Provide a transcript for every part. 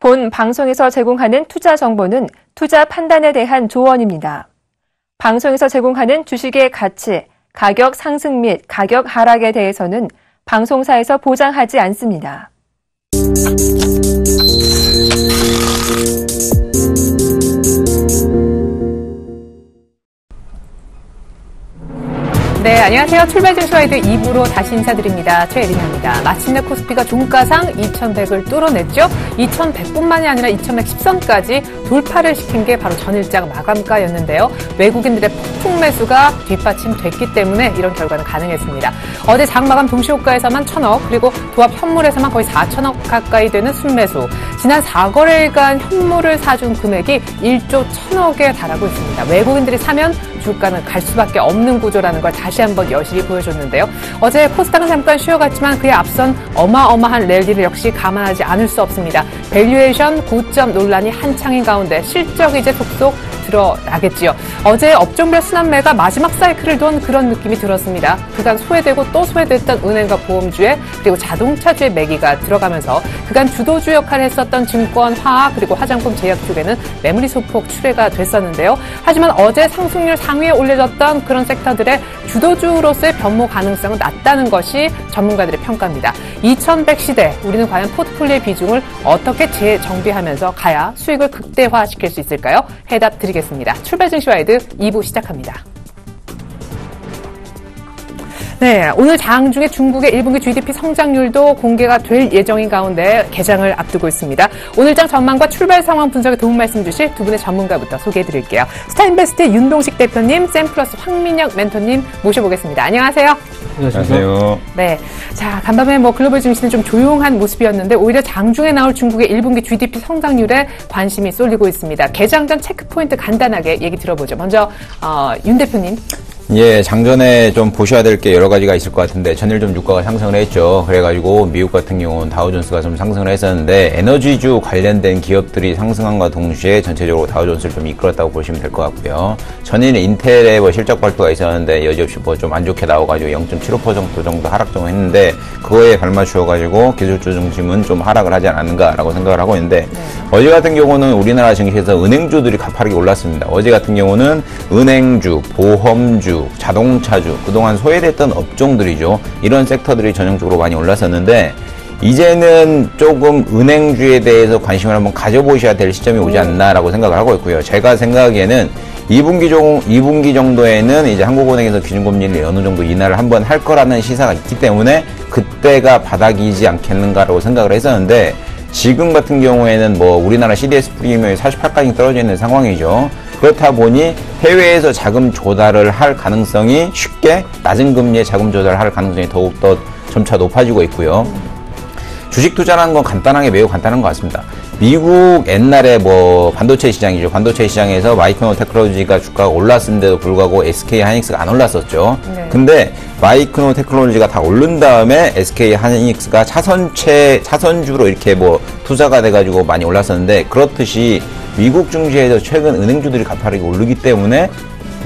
본 방송에서 제공하는 투자 정보는 투자 판단에 대한 조언입니다. 방송에서 제공하는 주식의 가치, 가격 상승 및 가격 하락에 대해서는 방송사에서 보장하지 않습니다. 네, 안녕하세요. 출발증시와이드 2부로 다시 인사드립니다. 최예린입니다. 마침내 코스피가 종가상 2100을 뚫어냈죠. 2100뿐만이 아니라 2110선까지 돌파를 시킨 게 바로 전일장 마감가였는데요. 외국인들의 폭풍 매수가 뒷받침됐기 때문에 이런 결과는 가능했습니다. 어제 장마감 동시호가에서만 1000억, 그리고 도합 현물에서만 거의 4000억 가까이 되는 순매수. 지난 4거래일간 현물을 사준 금액이 1조 1000억에 달하고 있습니다. 외국인들이 사면 주가는 갈 수밖에 없는 구조라는 걸 다시 한번 여실히 보여줬는데요. 어제 코스닥은 잠깐 쉬어갔지만 그에 앞선 어마어마한 랠리를 역시 감안하지 않을 수 없습니다. 밸류에이션 고점 논란이 한창인 가운데 실적이 이제 속속 드러나겠지요. 어제 업종별 순환매가 마지막 사이클을 돈 그런 느낌이 들었습니다. 그간 소외되고 또 소외됐던 은행과 보험주에, 그리고 자동차주의 매기가 들어가면서 그간 주도주 역할을 했었던 증권, 화학, 그리고 화장품, 제약 쪽에는 매물이 소폭 출회가 됐었는데요. 하지만 어제 상승률 상위에 올려졌던 그런 섹터들의 주도주로서의 변모 가능성은 낮다는 것이 전문가들의 평가입니다. 2100 시대, 우리는 과연 포트폴리오의 비중을 어떻게 재정비하면서 가야 수익을 극대화시킬 수 있을까요? 해답 드리겠습니다. 출발증시와이드 2부 시작합니다. 네, 오늘 장중에 중국의 1분기 GDP 성장률도 공개가 될 예정인 가운데 개장을 앞두고 있습니다. 오늘 장 전망과 출발 상황 분석에 도움 말씀 주실 두 분의 전문가부터 소개해드릴게요. 스타인베스트의 윤동식 대표님, 샘플러스 황민혁 멘토님 모셔보겠습니다. 안녕하세요. 안녕하세요. 네, 자, 간밤에 글로벌 증시는 좀 조용한 모습이었는데 오히려 장중에 나올 중국의 1분기 GDP 성장률에 관심이 쏠리고 있습니다. 개장 전 체크포인트 간단하게 얘기 들어보죠. 먼저 윤 대표님. 예, 장전에 좀 보셔야 될 게 여러 가지가 있을 것 같은데, 전일 좀 유가가 상승을 했죠. 그래가지고 미국 같은 경우는 다우존스가 좀 상승을 했었는데, 에너지주 관련된 기업들이 상승함과 동시에 전체적으로 다우존스를 좀 이끌었다고 보시면 될 것 같고요. 전일 인텔의 실적 발표가 있었는데 여지없이 좀 안 좋게 나와가지고 0.75% 정도 하락 정도 했는데, 그거에 발맞추어가지고 기술주 중심은 좀 하락을 하지 않았는가라고 생각을 하고 있는데, 어제 같은 경우는 우리나라 증시에서 은행주들이 가파르게 올랐습니다. 어제 같은 경우는 은행주, 보험주, 자동차주, 그동안 소외됐던 업종들이죠. 이런 섹터들이 전형적으로 많이 올랐었는데, 이제는 조금 은행주에 대해서 관심을 한번 가져보셔야 될 시점이 오지 않나라고 생각을 하고 있고요. 제가 생각하기에는 2분기 정도에는 이제 한국은행에서 기준금리를 어느 정도 인하를 한번 할 거라는 시사가 있기 때문에 그때가 바닥이지 않겠는가라고 생각을 했었는데, 지금 같은 경우에는 우리나라 CDS 프리미엄이 48까지 떨어져 있는 상황이죠. 그렇다 보니 해외에서 자금 조달을 할 가능성이 쉽게 낮은 금리의 자금 조달을 할 가능성이 더욱더 점차 높아지고 있고요. 주식 투자라는 건 매우 간단한 것 같습니다. 미국 옛날에 반도체 시장이죠. 반도체 시장에서 마이크로 테크놀로지가 주가가 올랐는데도 불구하고 SK 하이닉스가 안 올랐었죠. 네. 근데 마이크로 테크놀로지가 다 오른 다음에 SK 하이닉스가 차선주로 이렇게 투자가 돼가지고 많이 올랐었는데, 그렇듯이 미국 증시에서 최근 은행주들이 가파르게 오르기 때문에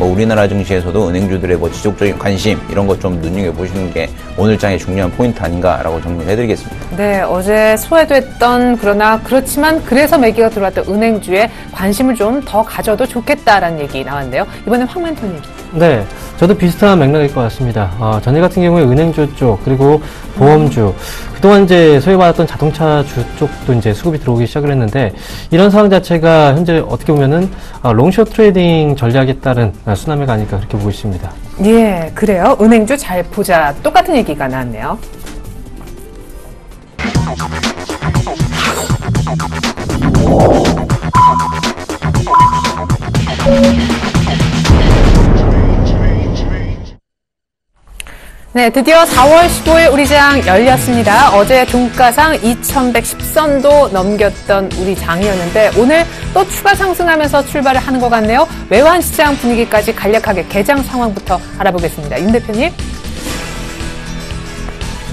우리나라 증시에서도 은행주들의 지속적인 관심, 이런 것 좀 눈여겨보시는 게 오늘 장의 중요한 포인트 아닌가라고 정리를 해드리겠습니다. 네, 어제 소외됐던, 그렇지만 그래서 매기가 들어왔던 은행주에 관심을 좀 더 가져도 좋겠다라는 얘기 나왔는데요. 이번엔 황 멘토님. 네, 저도 비슷한 맥락일 것 같습니다. 전일 같은 경우에 은행주 쪽, 그리고 보험주, 그동안 이제 소외받았던 자동차주 쪽도 이제 수급이 들어오기 시작을 했는데, 이런 상황 자체가 현재 어떻게 보면은 롱숏 트레이딩 전략에 따른 순환매가 아닐까 그렇게 보고 있습니다. 예, 그래요. 은행주 잘 보자. 똑같은 얘기가 나왔네요. 네, 드디어 4월 15일 우리 장 열렸습니다. 어제 종가상 2110선도 넘겼던 우리 장이었는데 오늘 또 추가 상승하면서 출발을 하는 것 같네요. 외환 시장 분위기까지 간략하게 개장 상황부터 알아보겠습니다. 윤 대표님.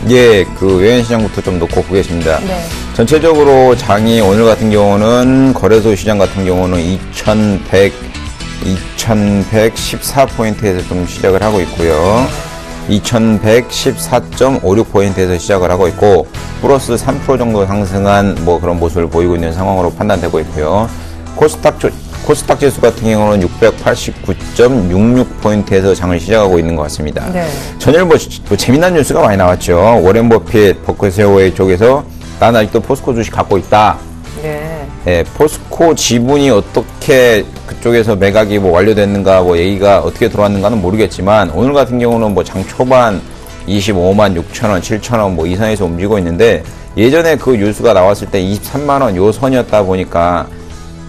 예, 외환 시장부터 좀 놓고 보겠습니다. 네. 전체적으로 장이 오늘 같은 경우는 거래소 시장 같은 경우는 2114포인트에서 좀 시작을 하고 있고요. 2114.56포인트에서 시작을 하고 있고, 플러스 3% 정도 상승한 뭐 그런 모습을 보이고 있는 상황으로 판단되고 있고요. 코스닥 지수 같은 경우는 689.66포인트에서 장을 시작하고 있는 것 같습니다. 네. 전일 뭐 재미난 뉴스가 많이 나왔죠. 워렌 버핏, 버크셔웨이 쪽에서 난 아직도 포스코 주식 갖고 있다. 네. 네, 포스코 지분이 어떻게 그쪽에서 매각이 뭐 완료됐는가, 뭐 얘기가 어떻게 들어왔는가는 모르겠지만, 오늘 같은 경우는 뭐 장 초반 25만 6천원, 7천원 뭐 이 선에서 움직이고 있는데, 예전에 그 뉴스가 나왔을 때 23만원 요 선이었다 보니까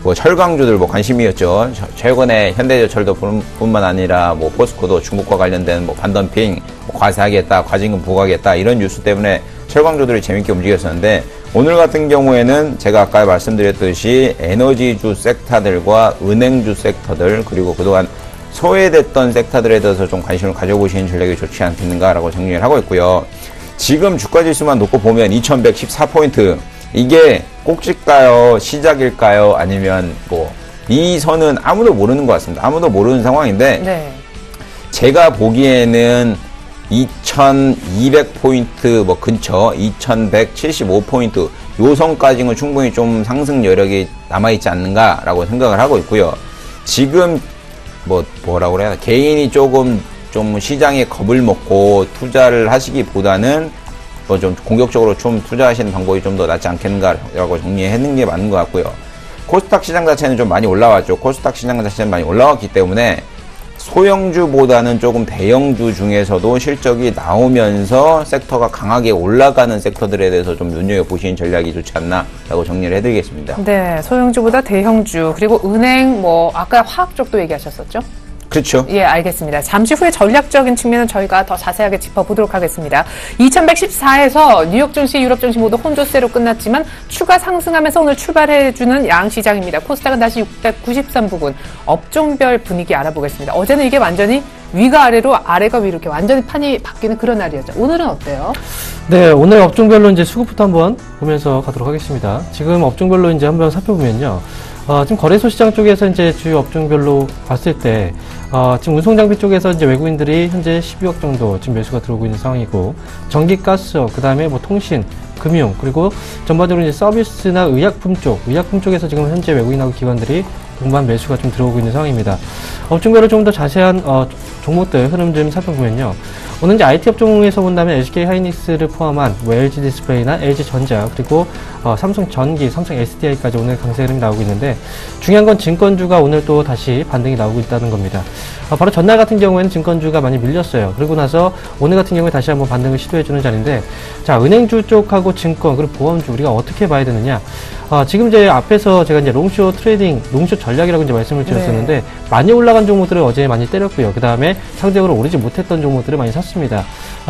뭐 철강주들 뭐 관심이었죠. 최근에 현대제철도 뿐만 아니라 뭐 포스코도 중국과 관련된 뭐 반덤핑, 뭐 과세하겠다, 과징금 부과하겠다 이런 뉴스 때문에 철강주들이 재밌게 움직였었는데, 오늘 같은 경우에는 제가 아까 말씀드렸듯이 에너지주 섹터들과 은행주 섹터들, 그리고 그동안 소외됐던 섹터들에 대해서 좀 관심을 가져보시는 전략이 좋지 않겠는가라고 정리를 하고 있고요. 지금 주가지수만 놓고 보면 2114포인트, 이게 꼭지일까요? 시작일까요? 아니면 뭐 이 선은 아무도 모르는 것 같습니다. 아무도 모르는 상황인데, 네. 제가 보기에는 2200포인트 뭐 근처 2175포인트 요 선까지는 충분히 좀 상승 여력이 남아있지 않는가라고 생각을 하고 있고요. 지금 뭐라고 그래야 되나, 개인이 조금 좀 시장에 겁을 먹고 투자를 하시기보다는 뭐 좀 공격적으로 좀 투자하시는 방법이 좀 더 낫지 않겠는가라고 정리하는 게 맞는 것 같고요. 코스닥 시장 자체는 좀 많이 올라왔죠. 코스닥 시장 자체는 많이 올라왔기 때문에 소형주보다는 조금 대형주 중에서도 실적이 나오면서 섹터가 강하게 올라가는 섹터들에 대해서 좀 눈여겨보시는 전략이 좋지 않나라고 정리를 해드리겠습니다. 네, 소형주보다 대형주, 그리고 은행, 뭐 아까 화학 쪽도 얘기하셨었죠? 그렇죠. 예, 알겠습니다. 잠시 후에 전략적인 측면은 저희가 더 자세하게 짚어보도록 하겠습니다. 2114에서 뉴욕 증시, 유럽 증시 모두 혼조세로 끝났지만 추가 상승하면서 오늘 출발해주는 양시장입니다. 코스닥은 다시 693 부근, 업종별 분위기 알아보겠습니다. 어제는 이게 완전히 위가 아래로, 아래가 위로 이렇게 완전히 판이 바뀌는 그런 날이었죠. 오늘은 어때요? 네, 오늘 업종별로 이제 수급부터 한번 보면서 가도록 하겠습니다. 지금 업종별로 이제 한번 살펴보면요. 지금 거래소 시장 쪽에서 이제 주요 업종별로 봤을 때, 지금 운송장비 쪽에서 이제 외국인들이 현재 12억 정도 지금 매수가 들어오고 있는 상황이고, 전기, 가스, 그 다음에 뭐 통신, 금융, 그리고 전반적으로 이제 서비스나 의약품 쪽에서 지금 현재 외국인하고 기관들이 동반 매수가 좀 들어오고 있는 상황입니다. 업종별로 좀 더 자세한 종목들 흐름 좀 살펴보면요. 오늘 이제 IT 업종에서 본다면 SK 하이닉스를 포함한 뭐 LG 디스플레이나 LG 전자, 그리고 삼성 전기, 삼성 SDI까지 오늘 강세 흐름이 나오고 있는데, 중요한 건 증권주가 오늘 또 다시 반등이 나오고 있다는 겁니다. 바로 전날 같은 경우에는 증권주가 많이 밀렸어요. 그러고 나서 오늘 같은 경우에 다시 한번 반등을 시도해주는 자리인데, 자, 은행주 쪽하고 증권, 그리고 보험주 우리가 어떻게 봐야 되느냐? 지금 이제 앞에서 제가 이제 롱숏 트레이딩, 롱숏 전략이라고 이제 말씀을 드렸었는데, 네. 많이 올라간 종목들을 어제 많이 때렸고요. 그 다음에 상대적으로 오르지 못했던 종목들을 많이 샀습니다.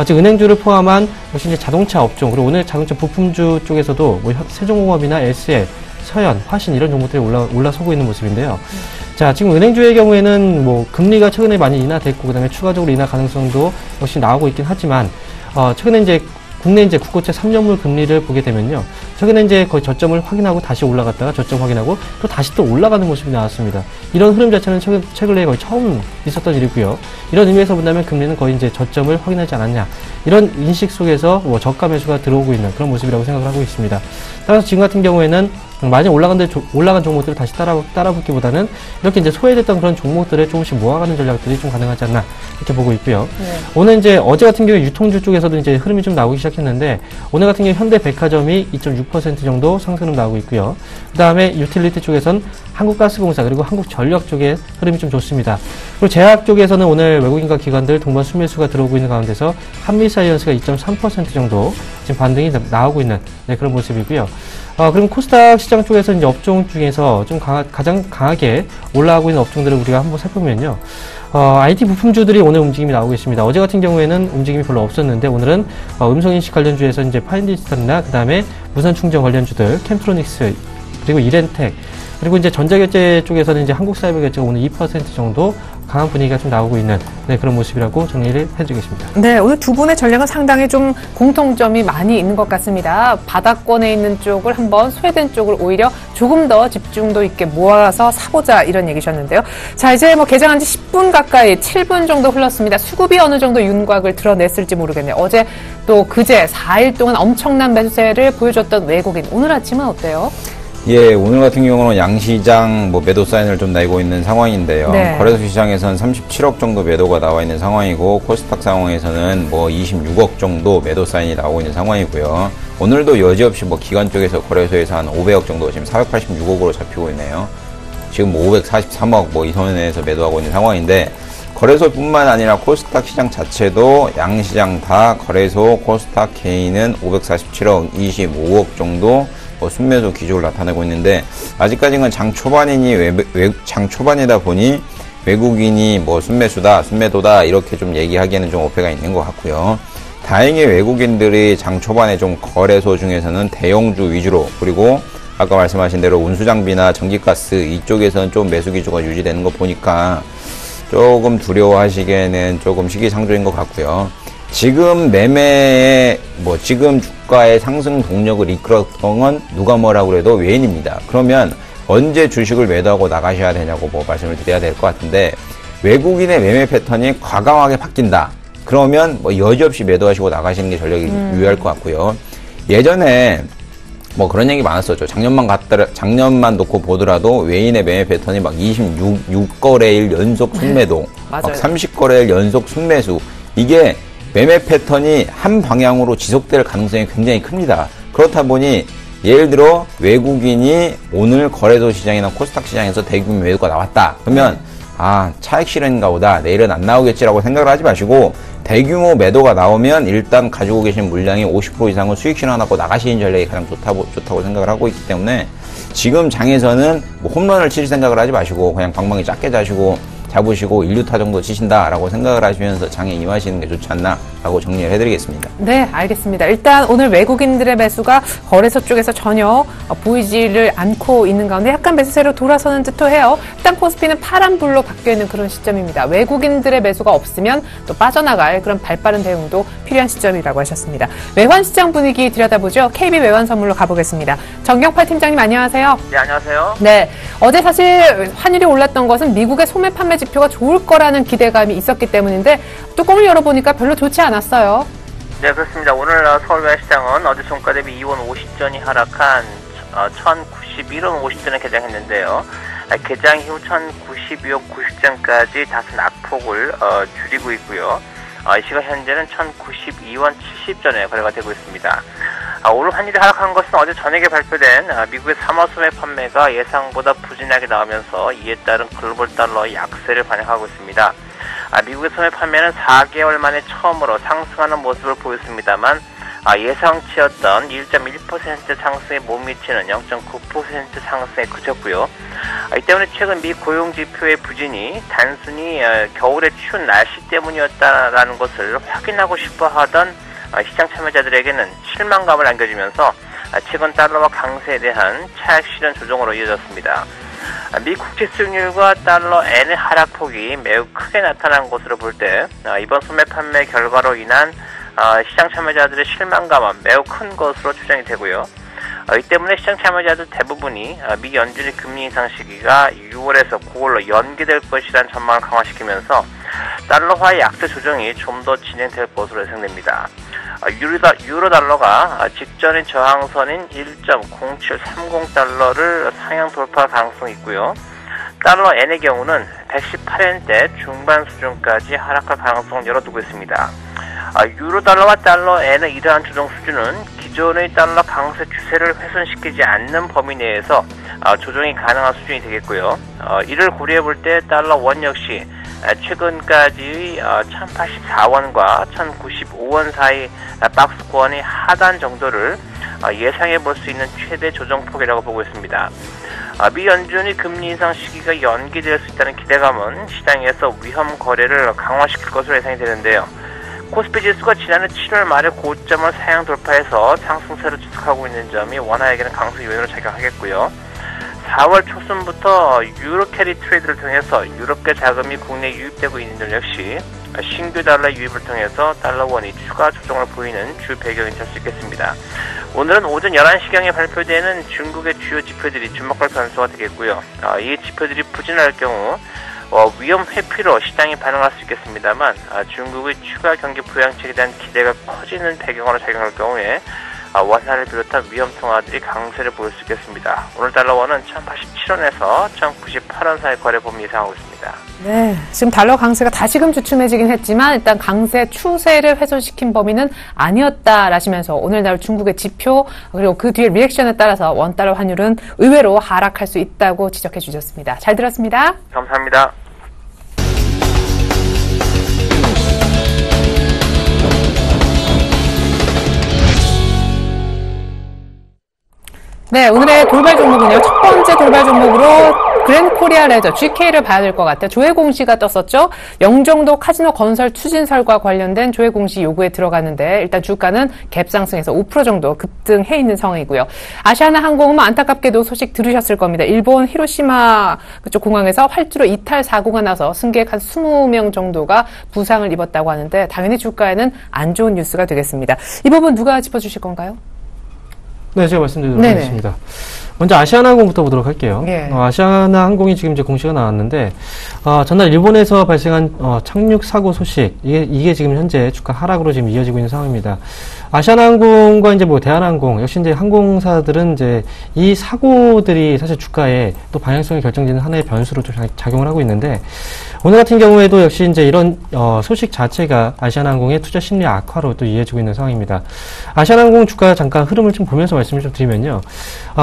지금 은행주를 포함한 역시 이제 자동차 업종, 그리고 오늘 자동차 부품주 쪽에서도 뭐 세종공업이나 SL, 서현, 화신 이런 종목들이 올라서고 있는 모습인데요. 자, 지금 은행주의 경우에는 뭐 금리가 최근에 많이 인하됐고, 그 다음에 추가적으로 인하 가능성도 역시 나오고 있긴 하지만, 최근에 이제 국내 이제 국고채 3년물 금리를 보게 되면요. 최근에 이제 거의 저점을 확인하고 다시 올라갔다가 저점 확인하고 또 다시 또 올라가는 모습이 나왔습니다. 이런 흐름 자체는 최근에 거의 처음 있었던 일이고요. 이런 의미에서 본다면 금리는 거의 이제 저점을 확인하지 않았냐. 이런 인식 속에서 뭐 저가 매수가 들어오고 있는 그런 모습이라고 생각을 하고 있습니다. 따라서 지금 같은 경우에는 많이 올라간 종목들을 다시 따라붙기보다는 이렇게 이제 소외됐던 그런 종목들을 조금씩 모아가는 전략들이 좀 가능하지 않나 이렇게 보고 있고요. 네. 오늘 이제 어제 같은 경우에 유통주 쪽에서도 이제 흐름이 좀 나오기 시작했는데, 오늘 같은 경우에 현대백화점이 2.6% 정도 상승을 나오고 있고요. 그 다음에 유틸리티 쪽에선 한국가스공사, 그리고 한국전력 쪽의 흐름이 좀 좋습니다. 그리고 제약 쪽에서는 오늘 외국인과 기관들 동반 순매수가 들어오고 있는 가운데서 한미사이언스가 2.3% 정도 지금 반등이 나오고 있는 그런 모습이고요. 그럼 코스닥 시장 쪽에서 이제 업종 중에서 좀 가장 강하게 올라가고 있는 업종들을 우리가 한번 살펴보면요. IT 부품주들이 오늘 움직임이 나오고 있습니다. 어제 같은 경우에는 움직임이 별로 없었는데, 오늘은 음성인식 관련주에서 이제 파인디지털이나 그 다음에 무선 충전 관련주들, 캠트로닉스, 그리고 이렌텍, 그리고 이제 전자결제 쪽에서는 이제 한국사이버결제가 오늘 2% 정도 강한 분위기가 좀 나오고 있는 그런 모습이라고 정리를 해드리겠습니다. 네, 오늘 두 분의 전략은 상당히 좀 공통점이 많이 있는 것 같습니다. 바닥권에 있는 쪽을 한번 스웨덴 쪽을 오히려 조금 더 집중도 있게 모아서 사보자 이런 얘기셨는데요. 자, 이제 뭐 개장한 지 10분 가까이 7분 정도 흘렀습니다. 수급이 어느 정도 윤곽을 드러냈을지 모르겠네요. 어제 또 그제 4일 동안 엄청난 매수세를 보여줬던 외국인, 오늘 아침은 어때요? 예, 오늘 같은 경우는 양시장 매도 사인을 좀 내고 있는 상황인데요. 네. 거래소 시장에서는 37억 정도 매도가 나와 있는 상황이고, 코스닥 상황에서는 26억 정도 매도 사인이 나오고 있는 상황이고요. 오늘도 여지없이 기관 쪽에서 거래소에서 한 500억 정도, 지금 486억으로 잡히고 있네요. 지금 543억 이 선에서 매도하고 있는 상황인데, 거래소뿐만 아니라 코스닥 시장 자체도 양시장 다 거래소, 코스닥 개인은 547억, 25억 정도 순매수 기조를 나타내고 있는데, 아직까지는 장 초반이다 보니 외국인이 순매수다, 순매도다 이렇게 좀 얘기하기에는 좀 어폐가 있는 것 같고요. 다행히 외국인들이 장 초반에 좀 거래소 중에서는 대형주 위주로, 그리고 아까 말씀하신 대로 운수장비나 전기가스 이쪽에서는 좀 매수 기조가 유지되는 거 보니까 조금 두려워하시기에는 조금 시기상조인 것 같고요. 지금 매매의 지금 주가의 상승 동력을 이끌었던 건 누가 뭐라고 해도 외인입니다. 그러면 언제 주식을 매도하고 나가셔야 되냐고 말씀을 드려야 될 것 같은데, 외국인의 매매 패턴이 과감하게 바뀐다. 그러면 여지없이 매도하시고 나가시는 게 전략이 유효할 것 같고요. 예전에 그런 얘기 많았었죠. 작년만 놓고 보더라도 외인의 매매 패턴이 26거래일 연속 순매도, 30거래일 연속 순매수, 이게 매매 패턴이 한 방향으로 지속될 가능성이 굉장히 큽니다. 그렇다 보니 예를 들어 외국인이 오늘 거래소 시장이나 코스닥 시장에서 대규모 매도가 나왔다. 그러면 차익 실현인가 보다, 내일은 안 나오겠지라고 생각을 하지 마시고, 대규모 매도가 나오면 일단 가지고 계신 물량이 50% 이상은 수익 실현하고 나가시는 전략이 가장 좋다고 생각을 하고 있기 때문에, 지금 장에서는 홈런을 칠 생각을 하지 마시고 그냥 방망이 작게 잡으시고 1루타 정도 치신다라고 생각을 하시면서 장에 임하시는 게 좋지 않나라고 정리를 해드리겠습니다. 네, 알겠습니다. 일단 오늘 외국인들의 매수가 거래소 쪽에서 전혀 보이지를 않고 있는 가운데 약간 매수세로 돌아서는 듯도 해요. 일단 코스피는 파란불로 바뀌어있는 그런 시점입니다. 외국인들의 매수가 없으면 또 빠져나갈 그런 발빠른 대응도 필요한 시점이라고 하셨습니다. 외환시장 분위기 들여다보죠. KB 외환선물로 가보겠습니다. 정경팔 팀장님 안녕하세요. 네, 안녕하세요. 네, 어제 사실 환율이 올랐던 것은 미국의 소매 판매 지표가 좋을 거라는 기대감이 있었기 때문인데, 뚜껑을 열어보니까 별로 좋지 않았어요. 네, 그렇습니다. 오늘 서울 외환시장은 어제 종가 대비 2원 50전이 하락한 1091원 50전에 개장했는데요. 개장 이후 1092원 90전까지 다소 낙폭을 줄이고 있고요. 이 시각 현재는 1092원 70전에 거래가 되고 있습니다. 오늘 환율이 하락한 것은 어제 저녁에 발표된 미국의 3월 소매 판매가 예상보다 부진하게 나오면서 이에 따른 글로벌 달러의 약세를 반영하고 있습니다. 미국의 소매 판매는 4개월 만에 처음으로 상승하는 모습을 보였습니다만, 예상치였던 1.1% 상승에 못 미치는 0.9% 상승에 그쳤고요. 이 때문에 최근 미 고용지표의 부진이 단순히 겨울의 추운 날씨 때문이었다라는 것을 확인하고 싶어하던 시장 참여자들에게는 실망감을 안겨주면서 최근 달러와 강세에 대한 차익 실현 조정으로 이어졌습니다. 미 국채 수익률과 달러 엔의 하락폭이 매우 크게 나타난 것으로 볼 때, 이번 소매 판매 결과로 인한 시장 참여자들의 실망감은 매우 큰 것으로 추정이 되고요. 이 때문에 시장 참여자들 대부분이 미 연준의 금리 인상 시기가 6월에서 9월로 연기될 것이라는 전망을 강화시키면서 달러화의 약세 조정이 좀 더 진행될 것으로 예상됩니다. 유로달러가 직전의 저항선인 1.0730달러를 상향 돌파할 가능성이 있고요. 달러 엔의 경우는 118엔대 중반 수준까지 하락할 가능성을 열어두고 있습니다. 유로달러와 달러 엔의 이러한 조정 수준은 기존의 달러 강세 추세를 훼손시키지 않는 범위 내에서 조정이 가능한 수준이 되겠고요. 이를 고려해 볼 때 달러 원 역시 최근까지의 1084원과 1095원 사이 박스권의 하단 정도를 예상해 볼 수 있는 최대 조정폭이라고 보고 있습니다. 미 연준이 금리 인상 시기가 연기될 수 있다는 기대감은 시장에서 위험 거래를 강화시킬 것으로 예상이 되는데요. 코스피 지수가 지난해 7월 말에 고점을 상향 돌파해서 상승세를 지속하고 있는 점이 원화에게는 강세 요인으로 작용하겠고요. 4월 초순부터 유로 캐리 트레이드를 통해서 유럽계 자금이 국내에 유입되고 있는 점 역시 신규 달러 유입을 통해서 달러 원이 추가 조정을 보이는 주 배경이 될 수 있겠습니다. 오늘은 오전 11시경에 발표되는 중국의 주요 지표들이 주목할 변수가 되겠고요. 이 지표들이 부진할 경우 위험 회피로 시장이 반응할 수 있겠습니다만 중국의 추가 경기 부양책에 대한 기대가 커지는 배경으로 작용할 경우에 원화를 비롯한 위험 통화들이 강세를 보일 수 있겠습니다. 오늘 달러원은 1087원에서 1098원 사이 거래 범위 예상하고 있습니다. 네, 지금 달러 강세가 다시금 주춤해지긴 했지만 일단 강세 추세를 훼손시킨 범위는 아니었다라시면서 오늘 나올 중국의 지표 그리고 그 뒤에 리액션에 따라서 원달러 환율은 의외로 하락할 수 있다고 지적해 주셨습니다. 잘 들었습니다. 감사합니다. 네, 오늘의 돌발 종목은요. 첫 번째 돌발 종목으로 그랜코리아 레저 GK를 봐야 될 것 같아요. 조회 공시가 떴었죠. 영종도 카지노 건설 추진설과 관련된 조회 공시 요구에 들어갔는데 일단 주가는 갭 상승해서 5% 정도 급등해 있는 상황이고요. 아시아나 항공은 안타깝게도 소식 들으셨을 겁니다. 일본 히로시마 그쪽 공항에서 활주로 이탈 사고가 나서 승객 한 20명 정도가 부상을 입었다고 하는데 당연히 주가에는 안 좋은 뉴스가 되겠습니다. 이 부분 누가 짚어주실 건가요? 네, 제가 말씀드리도록 하겠습니다. 먼저 아시아나항공부터 보도록 할게요. 예. 아시아나항공이 지금 이제 공시가 나왔는데, 전날 일본에서 발생한 착륙 사고 소식, 이게 지금 현재 주가 하락으로 지금 이어지고 있는 상황입니다. 아시아나항공과 이제 뭐 대한항공, 역시 이제 항공사들은 이제 이 사고들이 사실 주가에 또 방향성이 결정되는 하나의 변수로 좀 작용을 하고 있는데, 오늘 같은 경우에도 역시 이제 이런 소식 자체가 아시아나항공의 투자 심리 악화로 또 이어지고 있는 상황입니다. 아시아나항공 주가 잠깐 흐름을 좀 보면서 말씀을 좀 드리면요.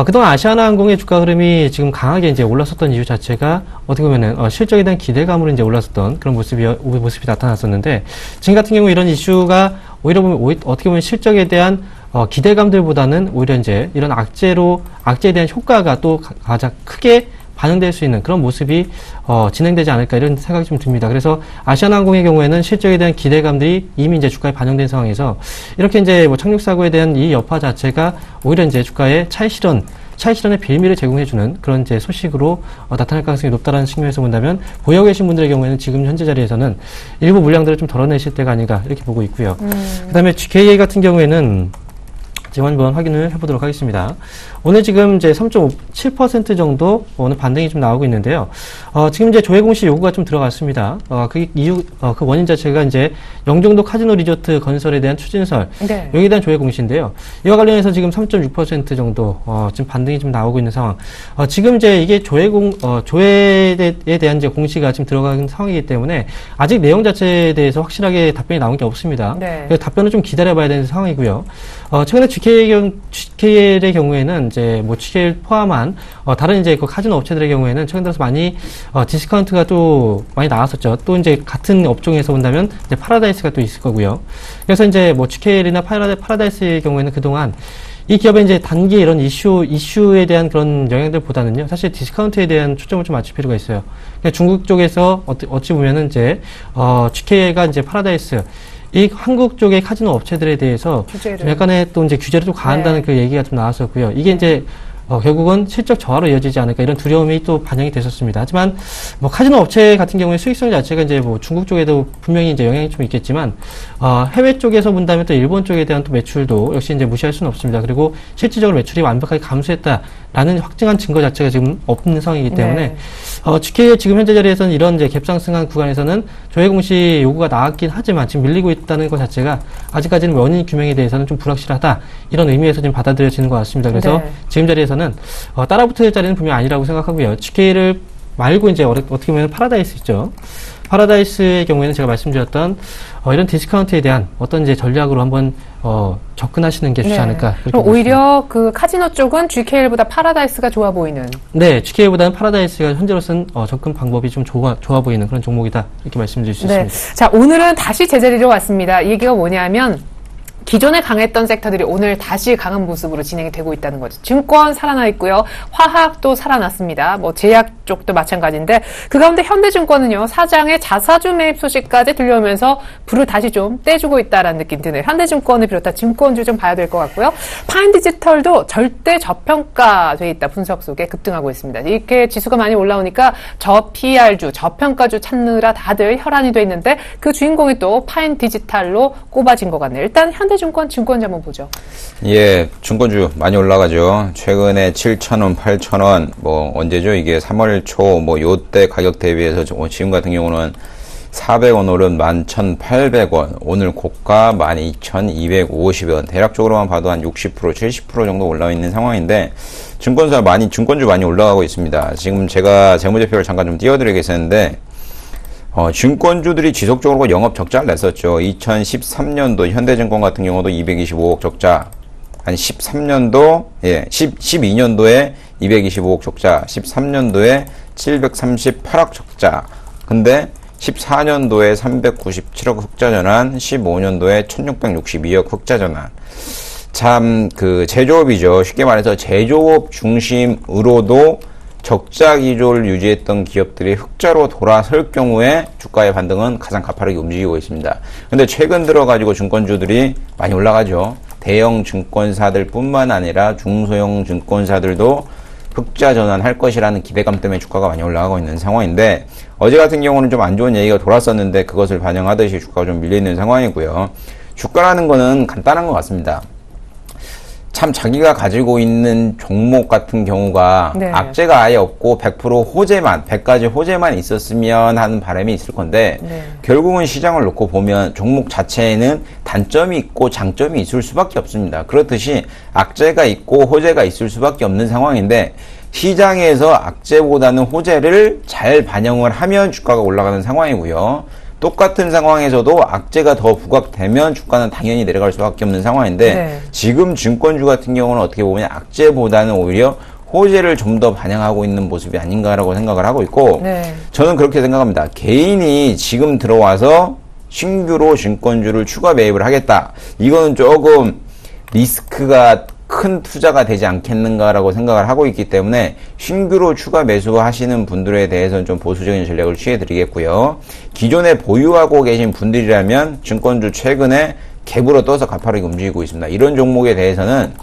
그동안 아시아나항공의 주가 흐름이 지금 강하게 이제 올랐었던 이유 자체가 어떻게 보면은 실적에 대한 기대감으로 이제 올랐었던 그런 모습이 나타났었는데, 지금 같은 경우 이런 이슈가 오히려 보면 어떻게 보면 실적에 대한 기대감들보다는 오히려 이제 이런 악재에 대한 효과가 또 가장 크게 반영될 수 있는 그런 모습이 진행되지 않을까 이런 생각이 좀 듭니다. 그래서 아시아나항공의 경우에는 실적에 대한 기대감들이 이미 이제 주가에 반영된 상황에서 이렇게 이제 뭐 착륙 사고에 대한 이 여파 자체가 오히려 이제 주가에 차익 실현의 빌미를 제공해주는 그런 이제 소식으로 나타날 가능성이 높다라는 측면에서 본다면 보유 계신 분들의 경우에는 지금 현재 자리에서는 일부 물량들을 좀 덜어내실 때가 아닌가 이렇게 보고 있고요. 그다음에 GKA 같은 경우에는 지금 한번 확인을 해보도록 하겠습니다. 오늘 지금 이제 3.7% 정도 오늘 반등이 좀 나오고 있는데요. 지금 이제 조회 공시 요구가 좀 들어갔습니다. 그 원인 자체가 이제 영종도 카지노 리조트 건설에 대한 추진설, 네. 여기에 대한 조회 공시인데요. 이와 관련해서 지금 3.6% 정도 지금 반등이 좀 나오고 있는 상황. 지금 이제 이게 조회에 대한 이제 공시가 지금 들어간 상황이기 때문에 아직 내용 자체에 대해서 확실하게 답변이 나온 게 없습니다. 네. 그래서 답변을 좀 기다려봐야 되는 상황이고요. 최근에 GKL의 경우에는 이제 뭐 GKL 포함한 다른 이제 그 카지노 업체들의 경우에는 최근 들어서 많이 디스카운트가 또 많이 나왔었죠. 또 이제 같은 업종에서 본다면 이제 파라다이스가 또 있을 거고요. 그래서 이제 뭐 GKL이나 파라다이스의 경우에는 그동안 이 기업의 이제 단기 이런 이슈에 대한 그런 영향들보다는요, 사실 디스카운트에 대한 초점을 좀 맞출 필요가 있어요. 그러니까 중국 쪽에서 어찌 보면은 이제 GKL과 이제 파라다이스 이 한국 쪽의 카지노 업체들에 대해서 좀 약간의 또 이제 규제를 좀 가한다는 그 얘기가 좀 나왔었고요. 이게 이제 결국은 실적 저하로 이어지지 않을까 이런 두려움이 또 반영이 됐었습니다. 하지만 뭐 카지노 업체 같은 경우에 수익성 자체가 이제 뭐 중국 쪽에도 분명히 이제 영향이 좀 있겠지만 해외 쪽에서 본다면 또 일본 쪽에 대한 또 매출도 역시 이제 무시할 수는 없습니다. 그리고 실질적으로 매출이 완벽하게 감소했다라는 확증한 증거 자체가 지금 없는 상황이기 때문에 GK의 지금 현재 자리에서는 이런 이제 갭상승한 구간에서는 조회 공시 요구가 나왔긴 하지만 지금 밀리고 있다는 것 자체가 아직까지는 원인 규명에 대해서는 좀 불확실하다 이런 의미에서 지금 받아들여지는 것 같습니다. 그래서 지금 자리에서는 따라붙을 자리는 분명히 아니라고 생각하고요. GK를 말고 이제 어떻게 보면 파라다이스 있죠. 파라다이스의 경우에는 제가 말씀드렸던 이런 디스카운트에 대한 어떤 이제 전략으로 한번 접근하시는 게 좋지 않을까. 그럼 오히려 그 카지노 쪽은 GKL보다 파라다이스가 좋아 보이는. 네, GKL보다는 파라다이스가 현재로서는 접근 방법이 좀 좋아 보이는 그런 종목이다 이렇게 말씀드릴 수 있습니다. 자, 오늘은 다시 제자리로 왔습니다. 이 얘기가 뭐냐면 기존에 강했던 섹터들이 오늘 다시 강한 모습으로 진행이 되고 있다는 거죠. 증권 살아나 있고요. 화학도 살아났습니다. 뭐 제약 쪽도 마찬가지인데 그 가운데 현대증권은요. 사장의 자사주 매입 소식까지 들려오면서 불을 다시 좀 떼주고 있다라는 느낌 드네요. 현대증권을 비롯한 증권주 좀 봐야 될 것 같고요. 파인디지털도 절대 저평가돼 있다 분석 속에 급등하고 있습니다. 이렇게 지수가 많이 올라오니까 저PR주, 저평가주 찾느라 다들 혈안이 돼 있는데 그 주인공이 또 파인디지털로 꼽아진 것 같네요. 일단 현대증권 증권주 한번 보죠. 예, 증권주 많이 올라가죠. 최근에 7,000원, 8,000원, 뭐 언제죠? 이게 3월 초 뭐 요때 가격 대비해서 지금 같은 경우는 400원 오른 11,800원, 오늘 고가 12,250원, 대략적으로만 봐도 한 60%, 70% 정도 올라와 있는 상황인데, 증권주 많이 올라가고 있습니다. 지금 제가 재무제표를 잠깐 좀 띄워드리겠는데, 증권주들이 지속적으로 영업 적자를 냈었죠. 2013년도 현대증권 같은 경우도 225억 적자, 한 12년도에 225억 적자, 13년도에 738억 적자, 근데 14년도에 397억 흑자 전환, 15년도에 1662억 흑자 전환. 참, 제조업이죠. 쉽게 말해서 제조업 중심으로도 적자 기조를 유지했던 기업들이 흑자로 돌아설 경우에 주가의 반등은 가장 가파르게 움직이고 있습니다. 근데 최근 들어가지고 증권주들이 많이 올라가죠. 대형 증권사들 뿐만 아니라 중소형 증권사들도 흑자 전환할 것이라는 기대감 때문에 주가가 많이 올라가고 있는 상황인데, 어제 같은 경우는 좀 안 좋은 얘기가 돌았었는데 그것을 반영하듯이 주가가 좀 밀려있는 상황이고요. 주가라는 거는 간단한 것 같습니다. 참 자기가 가지고 있는 종목 같은 경우가 네. 악재가 아예 없고 100% 호재만, 100가지 호재만 있었으면 하는 바람이 있을 건데 네. 결국은 시장을 놓고 보면 종목 자체에는 단점이 있고 장점이 있을 수밖에 없습니다. 그렇듯이 악재가 있고 호재가 있을 수밖에 없는 상황인데 시장에서 악재보다는 호재를 잘 반영을 하면 주가가 올라가는 상황이고요. 똑같은 상황에서도 악재가 더 부각되면 주가는 당연히 내려갈 수밖에 없는 상황인데 네. 지금 증권주 같은 경우는 어떻게 보면 악재보다는 오히려 호재를 좀 더 반영하고 있는 모습이 아닌가라고 생각을 하고 있고 네. 저는 그렇게 생각합니다. 개인이 지금 들어와서 신규로 증권주를 추가 매입을 하겠다. 이거는 조금 리스크가 큰 투자가 되지 않겠는가라고 생각을 하고 있기 때문에 신규로 추가 매수하시는 분들에 대해서는 좀 보수적인 전략을 취해드리겠고요. 기존에 보유하고 계신 분들이라면 증권주 최근에 갭으로 떠서 가파르게 움직이고 있습니다. 이런 종목에 대해서는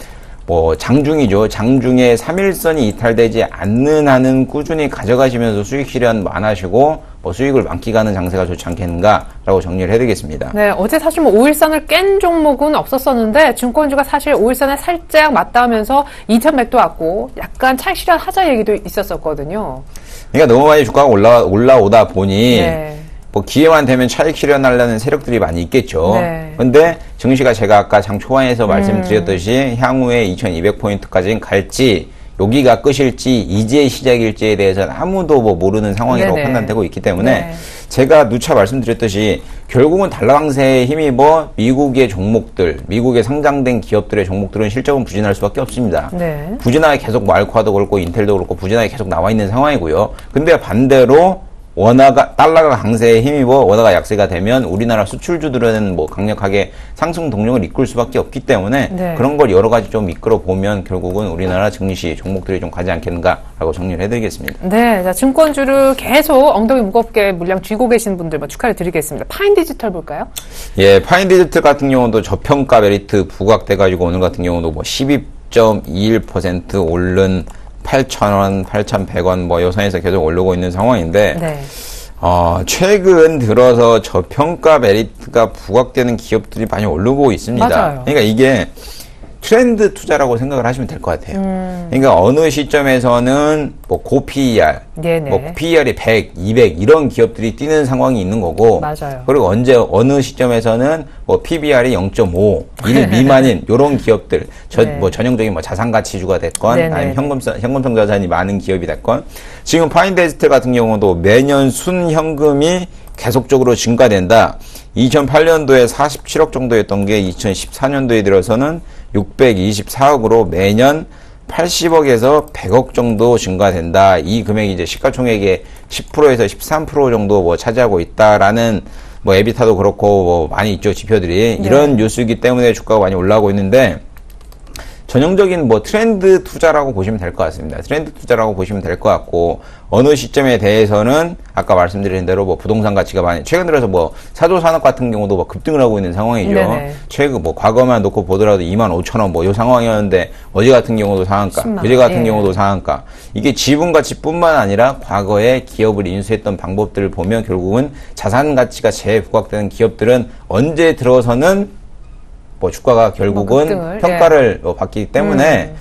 뭐 장중이죠. 장중에 3일선이 이탈되지 않는 한은 꾸준히 가져가시면서 수익 실현 많으시고 뭐 수익을 만끽하는 장세가 좋지 않겠는가라고 정리를 해드리겠습니다. 네, 어제 사실 뭐 5일선을 깬 종목은 없었었는데 증권주가 사실 5일선에 살짝 맞닿으면서 2,100도 왔고 약간 차익 실현하자 얘기도 있었었거든요. 그러니까 너무 많이 주가가 올라오다 보니 네. 뭐 기회만 되면 차익 실현하려는 세력들이 많이 있겠죠. 네. 근데 증시가 제가 아까 장 초반에서 말씀드렸듯이 향후에 2200포인트까지는 갈지 여기가 끝일지 이제 시작일지에 대해서는 아무도 뭐 모르는 상황이라고 네네. 판단되고 있기 때문에 네. 제가 누차 말씀드렸듯이 결국은 달러 강세에 힘입어 미국의 종목들, 미국에 상장된 기업들의 종목들은 실적은 부진할 수밖에 없습니다. 네. 부진하게 계속 뭐 알코아도 그렇고 인텔도 그렇고 부진하게 계속 나와 있는 상황이고요. 근데 반대로 달러가 강세에 힘입어 원화가 약세가 되면 우리나라 수출주들은 뭐 강력하게 상승 동력을 이끌 수밖에 없기 때문에 네. 그런 걸 여러 가지 좀 이끌어 보면 결국은 우리나라 증시 종목들이 좀 가지 않겠는가라고 정리를 해드리겠습니다. 네, 자 증권주를 계속 엉덩이 무겁게 물량 쥐고 계신 분들 축하를 드리겠습니다. 파인디지털 볼까요? 예, 파인디지털 같은 경우도 저평가 메리트 부각돼가지고 오늘 같은 경우도 뭐 12.21% 오른 8,000원, 8,100원 뭐 요선에서 계속 오르고 있는 상황인데 네. 최근 들어서 저평가 메리트가 부각되는 기업들이 많이 오르고 있습니다. 맞아요. 그러니까 이게 트렌드 투자라고 생각을 하시면 될 것 같아요. 그러니까 어느 시점에서는 뭐 고PER, 뭐 PER이 100, 200 이런 기업들이 뛰는 상황이 있는 거고 맞아요. 그리고 어느 시점에서는 뭐 PBR이 0.5, 1 미만인 이런 기업들, 뭐 전형적인 뭐 자산가치주가 됐건 아니면 현금성 자산이 많은 기업이 됐건 지금 파인디지털 같은 경우도 매년 순현금이 계속적으로 증가된다. 2008년도에 47억 정도였던 게 2014년도에 들어서는 624억으로 매년 80억에서 100억 정도 증가된다. 이 금액이 이제 시가총액의 10%에서 13% 정도 뭐 차지하고 있다라는 뭐 에비타도 그렇고 뭐 많이 있죠, 지표들이. 네. 이런 뉴스이기 때문에 주가가 많이 올라오고 있는데 전형적인 뭐 트렌드 투자라고 보시면 될 것 같습니다. 트렌드 투자라고 보시면 될 것 같고, 어느 시점에 대해서는 아까 말씀드린 대로 뭐 부동산 가치가 많이, 최근 들어서 뭐 사조 산업 같은 경우도 뭐 급등을 하고 있는 상황이죠. 네네. 최근 뭐 과거만 놓고 보더라도 25,000원 뭐 이 상황이었는데, 어제 같은 경우도 상한가, 10만 그제 같은 원. 경우도 상한가. 이게 지분 가치뿐만 아니라 과거에 기업을 인수했던 방법들을 보면 결국은 자산 가치가 재부각되는 기업들은 언제 들어서는 뭐 주가가 결국은 급등을, 평가를 받기 때문에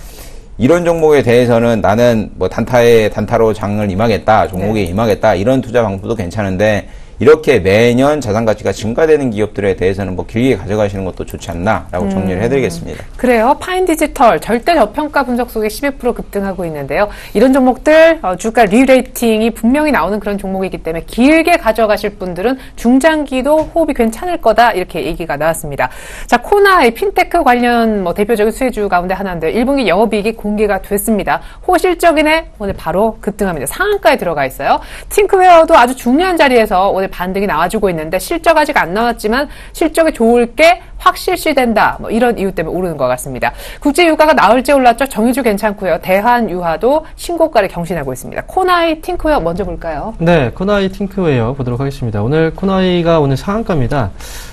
이런 종목에 대해서는 나는 뭐 단타로 장을 임하겠다, 종목에 임하겠다, 이런 투자 방법도 괜찮은데, 이렇게 매년 자산 가치가 증가되는 기업들에 대해서는 뭐 길게 가져가시는 것도 좋지 않나라고 정리를 해드리겠습니다. 그래요. 파인디지털 절대 저평가 분석 속에 12% 급등하고 있는데요. 이런 종목들 주가 리레이팅이 분명히 나오는 그런 종목이기 때문에 길게 가져가실 분들은 중장기도 호흡이 괜찮을 거다, 이렇게 얘기가 나왔습니다. 자, 코나이 핀테크 관련 뭐 대표적인 수혜주 가운데 하나인데 1분기 영업이익이 공개가 됐습니다. 호실적이네 오늘 바로 급등합니다. 상한가에 들어가 있어요. 팅크웨어도 아주 중요한 자리에서 오늘 반등이 나와주고 있는데, 실적 아직 안 나왔지만 실적이 좋을 게 확실시된다, 뭐 이런 이유 때문에 오르는 것 같습니다. 국제유가가 나올지 올랐죠. 정유주 괜찮고요. 대한유화도 신고가를 경신하고 있습니다. 코나이, 팅크웨어 먼저 볼까요? 네, 코나이 팅크웨어 보도록 하겠습니다. 오늘 코나이가 오늘 상한가입니다.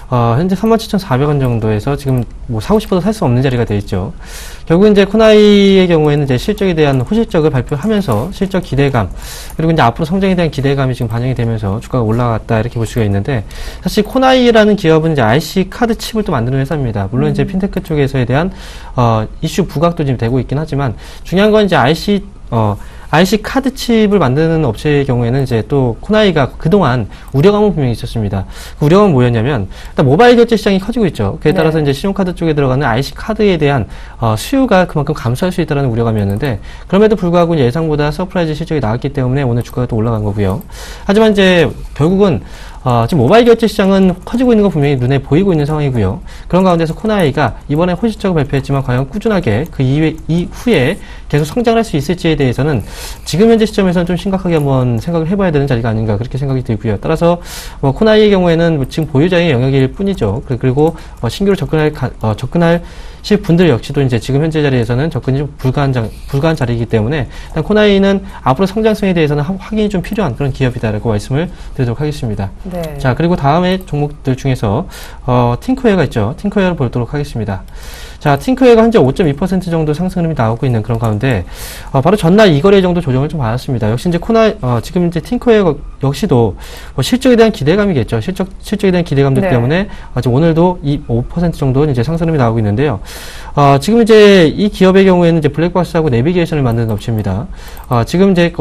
현재 37,400원 정도에서 지금 뭐 사고 싶어도 살 수 없는 자리가 되어 있죠. 결국 이제 코나이의 경우에는 이제 실적에 대한 호실적을 발표하면서 실적 기대감, 그리고 이제 앞으로 성장에 대한 기대감이 지금 반영이 되면서 주가가 올라갔다, 이렇게 볼 수가 있는데, 사실 코나이라는 기업은 이제 IC 카드 칩을 또 만드는 회사입니다. 물론 이제 핀테크 쪽에서에 대한 이슈 부각도 지금 되고 있긴 하지만, 중요한 건 이제 IC 카드 칩을 만드는 업체의 경우에는 이제 또 코나이가 그동안 우려감은 분명히 있었습니다. 그 우려감은 뭐였냐면, 일단 모바일 결제 시장이 커지고 있죠. 그에 따라서 이제 신용카드 쪽에 들어가는 IC 카드에 대한 수요가 그만큼 감소할 수 있다는 우려감이었는데, 그럼에도 불구하고 예상보다 서프라이즈 실적이 나왔기 때문에 오늘 주가가 또 올라간 거고요. 하지만 이제 결국은 지금 모바일 결제 시장은 커지고 있는 거 분명히 눈에 보이고 있는 상황이고요. 그런 가운데서 코나이가 이번에 호실적을 발표했지만 과연 꾸준하게 그 이후에 계속 성장할 수 있을지에 대해서는 지금 현재 시점에서는 좀 심각하게 한번 생각을 해봐야 되는 자리가 아닌가, 그렇게 생각이 들고요. 따라서 코나이의 경우에는 지금 보유자의 영역일 뿐이죠. 그리고 신규로 접근할 분들 역시도 이제 지금 현재 자리에서는 접근이 좀 불가한 자리이기 때문에, 일단 코나이는 앞으로 성장성에 대해서는 확인이 좀 필요한 그런 기업이다라고 말씀을 드리도록 하겠습니다. 네. 자, 그리고 다음에 종목들 중에서 팅크웨어가 있죠. 팅크웨어를 보도록 하겠습니다. 자, 팅크웨어가 현재 5.2% 정도 상승 흐름이 나오고 있는 그런 가운데, 바로 전날 2거래 정도 조정을 좀 받았습니다. 역시 이제 지금 이제 팅크웨어 역시도 실적에 대한 기대감이겠죠. 실적에 대한 기대감들 때문에 지금 오늘도 5% 정도 이제 상승 흐름이 나오고 있는데요. 지금 이제 이 기업의 경우에는 이제 블랙박스하고 내비게이션을 만드는 업체입니다. 지금 이제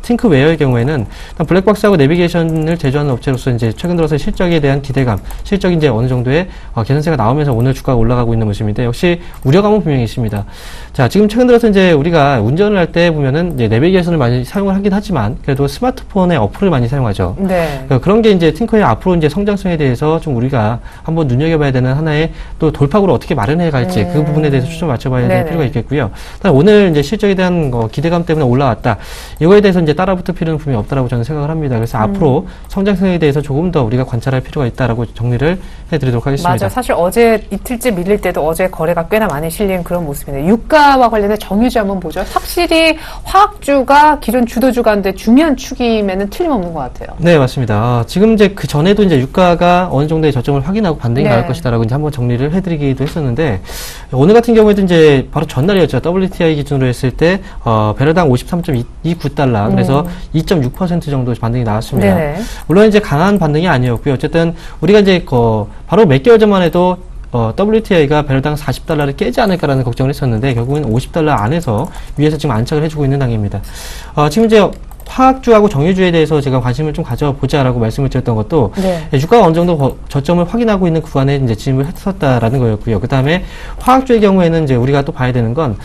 팅크웨어의 경우에는 블랙박스하고 내비게이션을 제조하는 업체로서 이제 최근 들어서 실적에 대한 기대감, 실적이 이제 어느 정도의 개선세가 나오면서 오늘 주가가 올라가고 있는 모습인데, 역시 우려감은 분명히 있습니다. 자, 지금 최근 들어서 이제 우리가 운전을 할 때 보면은 이제 내비게이션을 많이 사용을 하긴 하지만, 그래도 스마트폰의 어플을 많이 사용하죠. 네. 그런 게 이제 팅크의 앞으로 이제 성장성에 대해서 좀 우리가 한번 눈여겨봐야 되는 하나의 또 돌파구를 어떻게 마련해 갈지, 그 부분에 대해서 초점 맞춰봐야 될 필요가 있겠고요. 오늘 이제 실적에 대한 기대감 때문에 올라왔다, 이거에 대해서 이제 따라붙을 필요는 분명히 없다라고 저는 생각을 합니다. 그래서 앞으로 성장성에 대해서 조금 더 우리가 관찰할 필요가 있다라고 정리를 해드리도록 하겠습니다. 맞아. 사실 어제 이틀째 밀릴 때도 어제 거래가 꽤나 많이 실린 그런 모습이네요. 유가와 관련해 정유주 한번 보죠. 확실히 화학주가 기존 주도주 가운데 중요한 축이면은 틀림없는 것 같아요. 네, 맞습니다. 지금 이제 그 전에도 이제 유가가 어느 정도의 저점을 확인하고 반등이 나올 것이다라고 이제 한번 정리를 해드리기도 했었는데, 오늘 같은 경우에도 이제 바로 전날이었죠. WTI 기준으로 했을 때 배럴당 53.29달러, 그래서 2.6% 정도 반등이 나왔습니다. 네네. 물론 이제 강한 반등이 아니었고요. 어쨌든 우리가 이제 바로 몇 개월 전만 해도 WTI가 배럴당 40달러를 깨지 않을까라는 걱정을 했었는데, 결국은 50달러 안에서 위에서 지금 안착을 해주고 있는 단계입니다. 지금 이제 화학주하고 정유주에 대해서 제가 관심을 좀 가져보자라고 말씀을 드렸던 것도, 유가가 어느 정도 저점을 확인하고 있는 구간에 이제 진입을 했었다라는 거였고요. 그 다음에 화학주의 경우에는 이제 우리가 또 봐야 되는 건,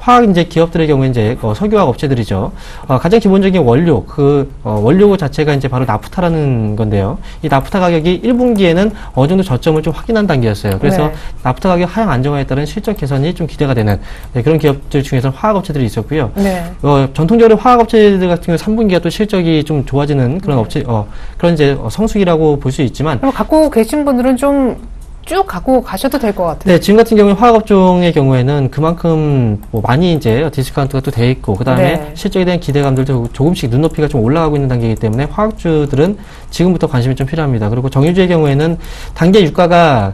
화학 이제 기업들의 경우에 이제 석유화학 업체들이죠. 가장 기본적인 원료, 원료 자체가 이제 바로 나프타라는 건데요. 이 나프타 가격이 1분기에는 어느 정도 저점을 좀 확인한 단계였어요. 그래서 네. 나프타 가격 하향 안정화에 따른 실적 개선이 좀 기대가 되는 그런 기업들 중에서 화학 업체들이 있었고요. 네. 전통적으로 화학 업체들 같은 경우 3분기가 또 실적이 좀 좋아지는 그런 업체, 그런 이제 성수기라고 볼 수 있지만. 그럼 갖고 계신 분들은 좀 쭉 갖고 가셔도 될 것 같아요. 네, 지금 같은 경우에 화학업종의 경우에는 그만큼 많이 이제 디스카운트가 또 돼 있고, 그 다음에 네. 실적에 대한 기대감들도 조금씩 눈높이가 좀 올라가고 있는 단계이기 때문에 화학주들은 지금부터 관심이 좀 필요합니다. 그리고 정유주의 경우에는 단계 유가가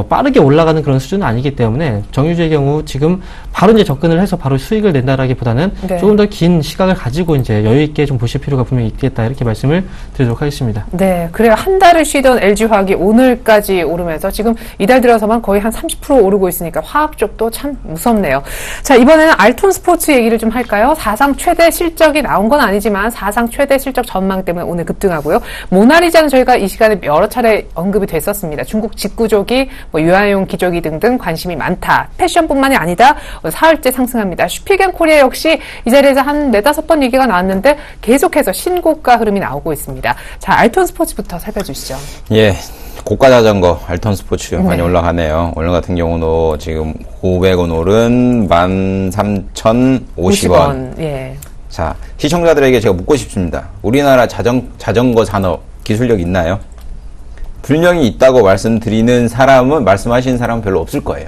빠르게 올라가는 그런 수준은 아니기 때문에 정유주의 경우 지금 바로 이제 접근을 해서 바로 수익을 낸다라기보다는 네. 조금 더 긴 시각을 가지고 이제 여유 있게 좀 보실 필요가 분명히 있겠다 이렇게 말씀을 드리도록 하겠습니다. 네, 그래요. 한 달을 쉬던 LG화학이 오늘까지 오르면서 지금 이달 들어서만 거의 한 30% 오르고 있으니까 화학 쪽도 참 무섭네요. 자, 이번에는 알톤 스포츠 얘기를 좀 할까요? 사상 최대 실적이 나온 건 아니지만 사상 최대 실적 전망 때문에 오늘 급등하고요. 모나리자는 저희가 이 시간에 여러 차례 언급이 됐었습니다. 중국 직구조기, 유아용 기조기 등등 관심이 많다. 패션뿐만이 아니다. 사흘째 상승합니다. 슈피겐 코리아 역시 이 자리에서 한 4-5번 얘기가 나왔는데 계속해서 신고가 흐름이 나오고 있습니다. 자, 알톤 스포츠부터 살펴주시죠. 예. 고가 자전거 알톤 스포츠 많이 올라가네요. 오늘 같은 경우도 지금 500원 오른 13,050원. 예. 자, 시청자들에게 제가 묻고 싶습니다. 우리나라 자전거 산업 기술력 있나요? 분명히 있다고 말씀드리는 사람은, 말씀하시는 사람은 별로 없을 거예요.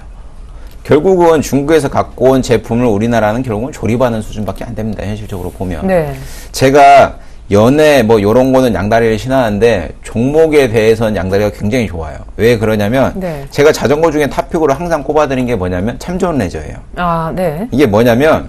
결국은 중국에서 갖고 온 제품을 우리나라는 결국은 조립하는 수준밖에 안 됩니다. 현실적으로 보면. 네. 제가 연애 요런 거는 양다리를 신하는데 종목에 대해서는 양다리가 굉장히 좋아요. 왜 그러냐면 네. 제가 자전거 중에 탑픽으로 항상 꼽아드린 게 뭐냐면 참좋은 레저예요. 아, 네. 이게 뭐냐면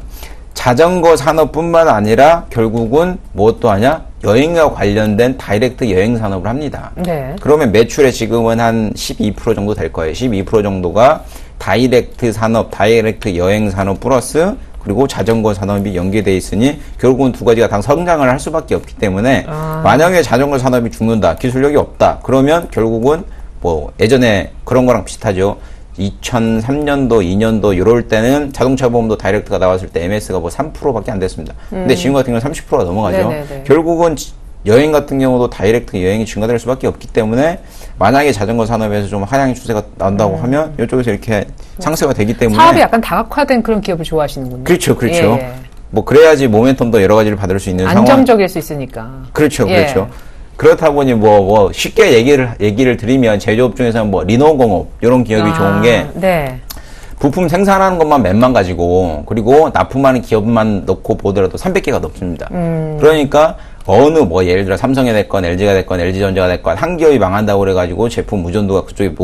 자전거 산업뿐만 아니라 결국은 무엇도 하냐? 여행과 관련된 다이렉트 여행 산업을 합니다. 네. 그러면 매출에 지금은 한 12% 정도 될 거예요. 12% 정도가 다이렉트 산업, 다이렉트 여행 산업 플러스 그리고 자전거 산업이 연계돼 있으니 결국은 두 가지가 다 성장을 할 수밖에 없기 때문에 만약에 자전거 산업이 죽는다, 기술력이 없다, 그러면 결국은 예전에 그런 거랑 비슷하죠. 2003년도, 2년도 이럴 때는 자동차 보험도 다이렉트가 나왔을 때 MS가 3%밖에 안 됐습니다. 근데 지금 같은 경우는 30%가 넘어가죠. 네네네. 결국은 여행 같은 경우도 다이렉트 여행이 증가될 수밖에 없기 때문에 만약에 자전거 산업에서 좀 하향의 추세가 나온다고 하면 이쪽에서 이렇게 상쇄가 되기 때문에 사업이 약간 다각화된 그런 기업을 좋아하시는군요. 그렇죠. 예. 그래야지 모멘텀도 여러 가지를 받을 수 있는 상황. 안정적일 수 있으니까. 그렇죠. 예. 그렇다 보니 쉽게 얘기를 드리면 제조업 중에서는 리노공업 이런 기업이 좋은 게 네. 부품 생산하는 것만 몇만 가지고 그리고 납품하는 기업만 넣고 보더라도 300개가 넘습니다. 그러니까 어느 예를 들어 삼성이 됐건 LG가 됐건 LG전자가 됐건 한 기업이 망한다고 그래가지고 제품 무전도가 그쪽에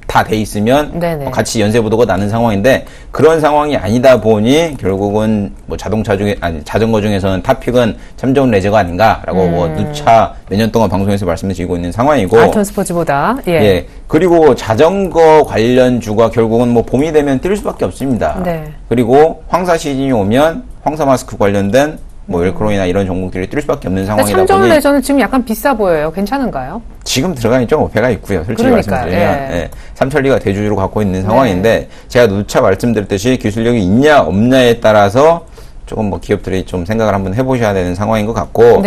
다 돼 있으면 같이 연쇄부도가 나는 상황인데 그런 상황이 아니다 보니 결국은 자전거 중에서는 탑픽은 참좋은 레저가 아닌가라고 누차 몇 년 동안 방송에서 말씀을 드리고 있는 상황이고 알톤 스포츠보다 예. 그리고 자전거 관련주가 결국은 봄이 되면 뛸 수밖에 없습니다. 네. 그리고 황사 시즌이 오면 황사 마스크 관련된 엘크론이나 이런 종목들이 뛸 수밖에 없는 상황이다 보니 참좋은 레저는 지금 약간 비싸 보여요. 괜찮은가요? 지금 들어가니 좀 어폐가 있고요. 솔직히 말씀드리면 삼천리가 대주주로 갖고 있는 상황인데 제가 누차 말씀드렸듯이 기술력이 있냐 없냐에 따라서 조금 기업들이 좀 생각을 한번 해보셔야 되는 상황인 것 같고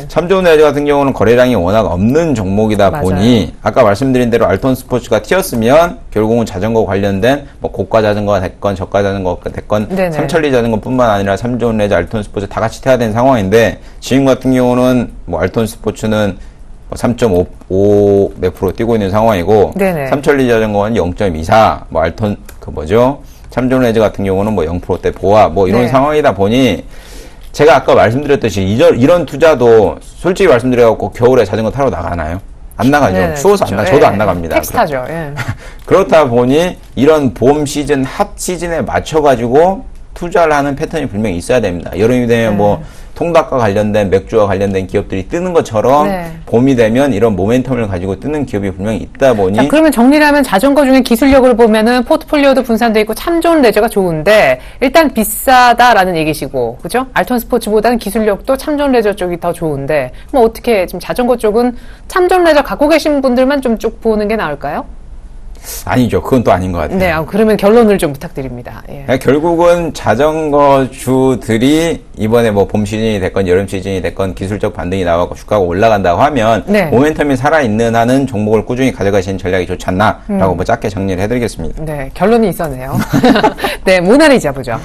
참좋은 레저 같은 경우는 거래량이 워낙 없는 종목이다 보니 아까 말씀드린 대로 알톤 스포츠가 튀었으면 결국은 자전거 관련된 고가 자전거가 됐건 저가 자전거가 됐건 삼천리 자전거뿐만 아니라 참좋은 레저, 알톤 스포츠 다 같이 태야 되는 상황인데 지금 같은 경우는 알톤 스포츠는 3.5 몇 프로 뛰고 있는 상황이고 삼천리 자전거는 0.24 알톤 참좋은 레저 같은 경우는 0%대 보아 이런 상황이다 보니 제가 아까 말씀드렸듯이 이런 투자도 솔직히 말씀드려갖고 겨울에 자전거 타러 나가나요? 안 나가죠. 추워서 안 나가. 저도 안 나갑니다. 택시 타죠. 그렇다 보니 이런 봄 시즌, 핫 시즌에 맞춰가지고 투자를 하는 패턴이 분명히 있어야 됩니다. 여름이 되면 통닭과 관련된 맥주와 관련된 기업들이 뜨는 것처럼 봄이 되면 이런 모멘텀을 가지고 뜨는 기업이 분명히 있다 보니 자, 그러면 정리를 하면 자전거 중에 기술력을 보면은 포트폴리오도 분산돼 있고 참 좋은 레저가 좋은데 일단 비싸다라는 얘기시고 그죠? 알톤 스포츠보다는 기술력도 참 좋은 레저 쪽이 더 좋은데 어떻게 지금 자전거 쪽은 참 좋은 레저 갖고 계신 분들만 좀 쭉 보는 게 나을까요? 아니죠. 그건 또 아닌 것 같아요. 네, 그러면 결론을 좀 부탁드립니다. 예. 결국은 자전거주들이 이번에 뭐 봄 시즌이 됐건 여름 시즌이 됐건 기술적 반등이 나와서 주가가 올라간다고 하면 네. 모멘텀이 살아있는 한은 종목을 꾸준히 가져가시는 전략이 좋지 않나라고 뭐 짧게 정리를 해드리겠습니다. 네, 결론이 있었네요. 네, 모나리자 보죠.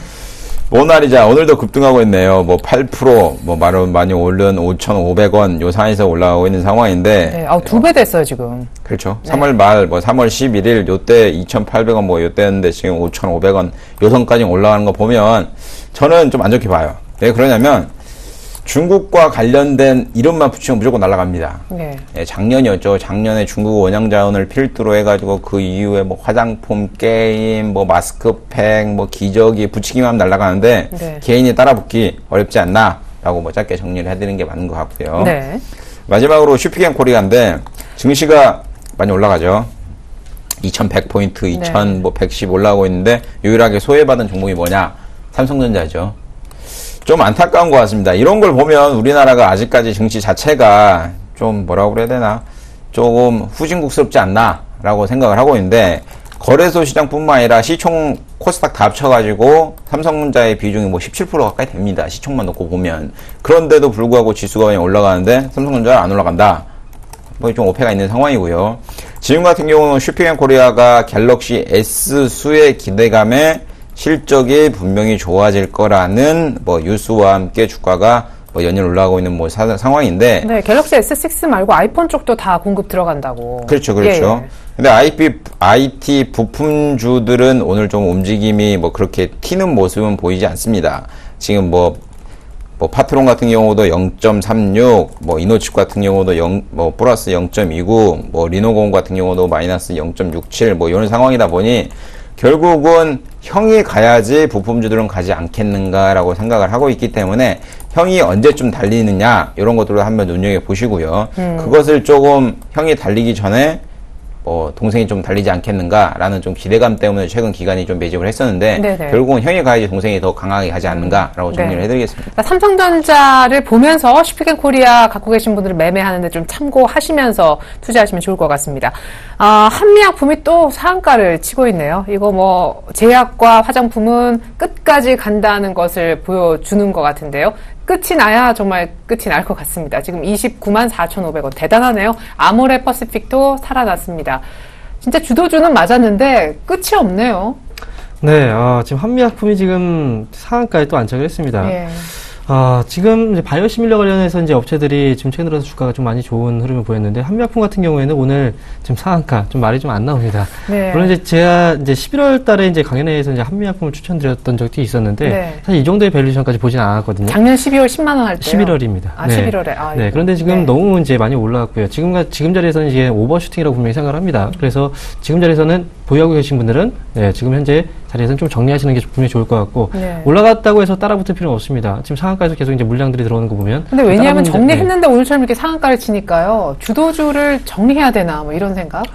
모나리자 오늘도 급등하고 있네요. 뭐 8%, 뭐 많이 오른 5,500원 요 상에서 올라가고 있는 상황인데. 네, 2배 됐어요 지금. 그렇죠. 3월 말, 뭐 3월 11일 요때 2,800원 뭐 요때였는데 지금 5,500원 요 선까지 올라가는 거 보면 저는 좀 안 좋게 봐요. 왜 그러냐면 중국과 관련된 이름만 붙이면 무조건 날아갑니다. 네. 예, 작년이었죠. 작년에 중국 원양 자원을 필두로 해가지고 그 이후에 뭐 화장품, 게임, 뭐 마스크팩, 뭐 기저귀 붙이기만 하면 날아가는데 네. 개인이 따라붙기 어렵지 않나라고 뭐 짧게 정리를 해드리는 게 맞는 것 같고요. 네. 마지막으로 슈피겐코리아인데 증시가 많이 올라가죠. 2100포인트, 2110 올라가고 있는데 유일하게 소외받은 종목이 뭐냐? 삼성전자죠. 좀 안타까운 것 같습니다. 이런 걸 보면 우리나라가 아직까지 증시 자체가 좀 뭐라고 그래야 되나? 조금 후진국스럽지 않나라고 생각을 하고 있는데 거래소 시장뿐만 아니라 시총 코스닥 다 합쳐가지고 삼성전자의 비중이 뭐 17% 가까이 됩니다. 시총만 놓고 보면. 그런데도 불구하고 지수가 많이 올라가는데 삼성전자는 안 올라간다. 뭐 좀 오패가 있는 상황이고요. 지금 같은 경우는 슈피겐코리아가 갤럭시 S 수의 기대감에 실적이 분명히 좋아질 거라는 뭐 뉴스와 함께 주가가 뭐 연일 올라가고 있는 뭐 상황인데. 네, 갤럭시 S6 말고 아이폰 쪽도 다 공급 들어간다고. 그렇죠, 그렇죠. 예. 근데 IT 부품주들은 오늘 좀 움직임이 뭐 그렇게 튀는 모습은 보이지 않습니다. 지금 뭐 파트론 같은 경우도 0.36, 뭐 이노칩 같은 경우도 뭐 플러스 0.29, 뭐 리노공 같은 경우도 마이너스 0.67, 뭐 이런 상황이다 보니 결국은 형이 가야지 부품주들은 가지 않겠는가라고 생각을 하고 있기 때문에 형이 언제쯤 달리느냐 이런 것들을 한번 눈여겨보시고요. 그것을 조금 형이 달리기 전에 동생이 좀 달리지 않겠는가라는 좀 기대감 때문에 최근 기간이 좀 매집을 했었는데 네네. 결국은 형이 가야지 동생이 더 강하게 가지 않는가라고 정리를 네. 해드리겠습니다. 그러니까 삼성전자를 보면서 슈피겐코리아 갖고 계신 분들을 매매하는데 좀 참고하시면서 투자하시면 좋을 것 같습니다. 한미약품이 또 상한가를 치고 있네요. 이거 뭐 제약과 화장품은 끝까지 간다는 것을 보여주는 것 같은데요. 끝이 나야 정말 끝이 날 것 같습니다. 지금 29만 4,500원. 대단하네요. 아모레 퍼시픽도 살아났습니다. 진짜 주도주는 맞았는데 끝이 없네요. 네, 지금 한미약품이 지금 상한가에 또 안착을 했습니다. 예. 지금 이제 바이오시밀러 관련해서 이제 업체들이 지금 최근 들어서 주가가 좀 많이 좋은 흐름을 보였는데 한미약품 같은 경우에는 오늘 지금 상한가 좀 말이 좀 안 나옵니다. 네. 물론 이제 제가 이제 11월 달에 이제 강연회에서 이제 한미약품을 추천드렸던 적이 있었는데 네. 사실 이 정도의 밸류션까지 보진 않았거든요. 작년 12월 10만 원 할 때요. 11월입니다. 11월에. 네. 그런데 지금 너무 이제 많이 올라왔고요. 지금 자리에서는 이제 오버슈팅이라고 분명히 생각을 합니다. 그래서 지금 자리에서는 보유하고 계신 분들은 지금 현재 자리에서는 좀 정리하시는 게 분명히 좋을 것 같고 올라갔다고 해서 따라붙을 필요는 없습니다. 지금 상한가에서 계속 이제 물량들이 들어오는 거 보면. 근데 왜냐하면 정리했는데 오늘처럼 이렇게 상한가를 치니까요. 주도주를 정리해야 되나 뭐 이런 생각?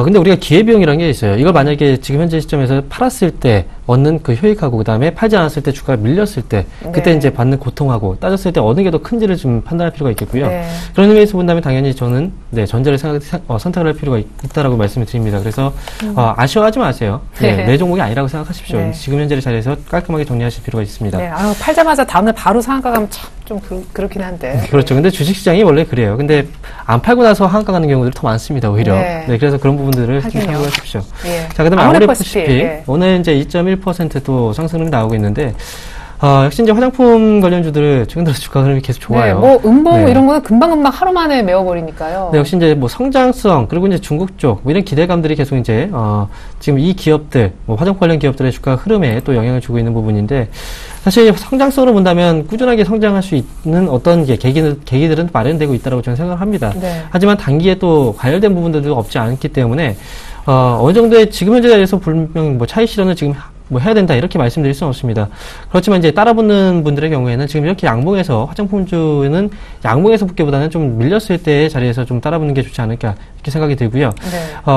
근데 우리가 기회비용이라는 게 있어요. 이걸 만약에 지금 현재 시점에서 팔았을 때 얻는 그 효익하고 그 다음에 팔지 않았을 때 주가가 밀렸을 때 그때 이제 받는 고통하고 따졌을 때 어느 게 더 큰지를 좀 판단할 필요가 있겠고요. 그런 의미에서 본다면 당연히 저는 전자를 선택을 할 필요가 있다라고 말씀을 드립니다. 그래서 아쉬워하지 마세요. 내 종목이 아니라고 생각하십시오. 지금 현재 자리에서 깔끔하게 정리하실 필요가 있습니다. 네, 팔자마자 다음날 바로 상한가 가면 참 좀 그렇긴 한데. 그렇죠. 근데 주식시장이 원래 그래요. 근데 안 팔고 나서 한가 가는 경우들이 더 많습니다. 오히려. 네, 그래서 그런 부분들을 좀 참고하십시오. 자, 그다음에 아모레 퍼시픽. 오늘 이제 2.1% 또 상승률이 나오고 있는데. 역시 이제 화장품 관련주들 최근 들어서 주가 흐름이 계속 좋아요. 뭐 음봉 이런 거는 금방금방 하루 만에 메워버리니까요. 네, 역시 이제 뭐 성장성 그리고 이제 중국 쪽 뭐 이런 기대감들이 계속 이제 지금 이 기업들 뭐 화장품 관련 기업들의 주가 흐름에 또 영향을 주고 있는 부분인데 사실 성장성으로 본다면 꾸준하게 성장할 수 있는 어떤 계기들은 마련되고 있다고 저는 생각을 합니다. 하지만 단기에 또 과열된 부분들도 없지 않기 때문에 어느 정도의 지금 현재 자리에서 분명 뭐 차익 실현을 지금 뭐 해야 된다 이렇게 말씀드릴 수는 없습니다. 그렇지만 이제 따라붙는 분들의 경우에는 지금 이렇게 양봉에서 화장품주는 양봉에서 붙기보다는 좀 밀렸을 때의 자리에서 좀 따라붙는 게 좋지 않을까 이렇게 생각이 들고요.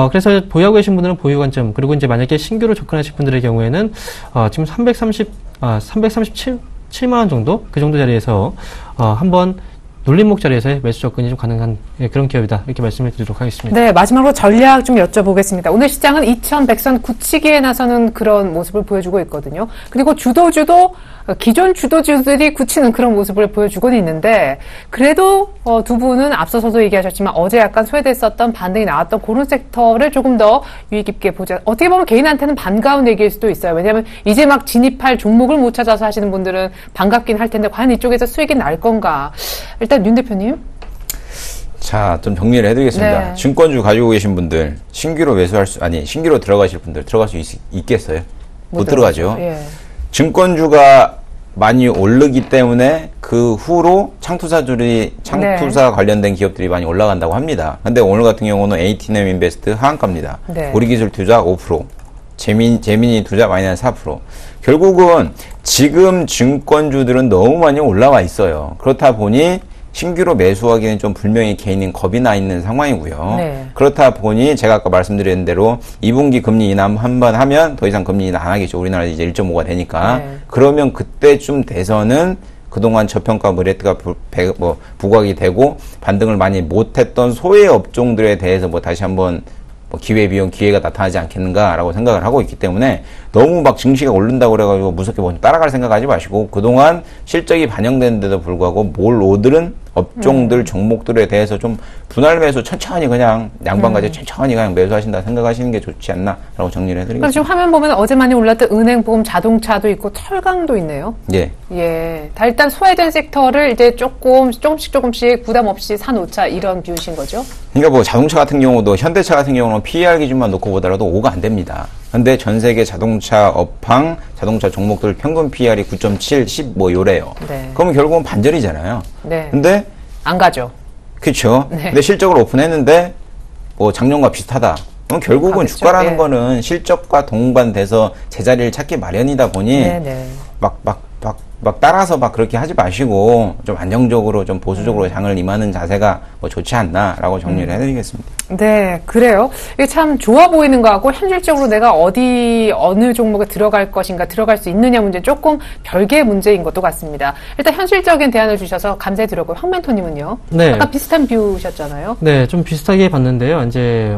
그래서 보유하고 계신 분들은 보유 관점 그리고 이제 만약에 신규로 접근하실 분들의 경우에는 지금 337만 원 정도 그 정도 자리에서 한번 눌림목 자리에서의 매수 접근이 좀 가능한 그런 기업이다. 이렇게 말씀을 드리도록 하겠습니다. 네, 마지막으로 전략 좀 여쭤보겠습니다. 오늘 시장은 2100선 굳히기에 나서는 그런 모습을 보여주고 있거든요. 그리고 주도주도 기존 주도주들이 굳히는 그런 모습을 보여주고는 있는데 그래도 두 분은 앞서서도 얘기하셨지만 어제 약간 소외됐었던 반등이 나왔던 그런 섹터를 조금 더 유의 깊게 보자. 어떻게 보면 개인한테는 반가운 얘기일 수도 있어요. 왜냐하면 이제 막 진입할 종목을 못 찾아서 하시는 분들은 반갑긴 할 텐데 과연 이쪽에서 수익이 날 건가. 일단 윤 대표님. 자, 좀 정리를 해드리겠습니다. 네. 증권주 가지고 계신 분들 신규로 신규로 들어가실 분들 들어갈 수 있겠어요? 못 들어가죠. 예. 증권주가 많이 오르기 때문에 그 후로 창투사 관련된 기업들이 많이 올라간다고 합니다. 근데 오늘 같은 경우는 에이티넘 인베스트 하한가입니다. 네. 우리기술 투자 5%, 재민이 투자 마이너스 4%. 결국은 지금 증권주들은 너무 많이 올라와 있어요. 그렇다 보니 신규로 매수하기는 좀 분명히 개인인 겁이 나 있는 상황이고요. 네. 그렇다 보니 제가 아까 말씀드린 대로 2분기 금리 인하 한번 하면 더 이상 금리 인하 안 하겠죠. 우리나라 이제 1.5가 되니까. 네. 그러면 그때쯤 돼서는 그동안 저평가 레이트가 부각이 되고 반등을 많이 못했던 소외 업종들에 대해서 다시 한번 기회가 나타나지 않겠는가라고 생각을 하고 있기 때문에 너무 막 증시가 오른다고 그래가지고 무섭게 따라갈 생각하지 마시고 그동안 실적이 반영되는데도 불구하고 뭘 오들은 업종들, 종목들에 대해서 좀 분할 매수 천천히 그냥 양반가지 천천히 그냥 매수하신다 생각하시는 게 좋지 않나라고 정리를 해드리겠습니다. 지금 화면 보면 어제 많이 올랐던 은행, 보험, 자동차도 있고 철강도 있네요. 예. 예. 다 일단 소외된 섹터를 이제 조금씩 부담 없이 사놓자 이런 비유신 거죠? 그러니까 자동차 같은 경우도 현대차 같은 경우는 PER 기준만 놓고 보더라도 5가 안 됩니다. 근데 전 세계 자동차 업황, 자동차 종목들 평균 PER이 9.7, 10 요래요. 네. 그러면 결국은 반절이잖아요. 네. 근데 안 가죠. 그렇죠. 네. 근데 실적을 오픈했는데 작년과 비슷하다. 그럼 결국은 가겠죠. 주가라는 예. 거는 실적과 동반돼서 제자리를 찾기 마련이다 보니 네네. 막 따라서 그렇게 하지 마시고 좀 안정적으로 좀 보수적으로 장을 임하는 자세가 좋지 않나라고 정리를 해드리겠습니다. 네, 그래요. 이게 참 좋아 보이는 거하고 현실적으로 내가 어느 종목에 들어갈 것인가, 들어갈 수 있느냐 문제 조금 별개의 문제인 것도 같습니다. 일단 현실적인 대안을 주셔서 감사드렸고요. 황 멘토님은요? 네. 아까 비슷한 뷰셨잖아요. 네, 좀 비슷하게 봤는데요. 이제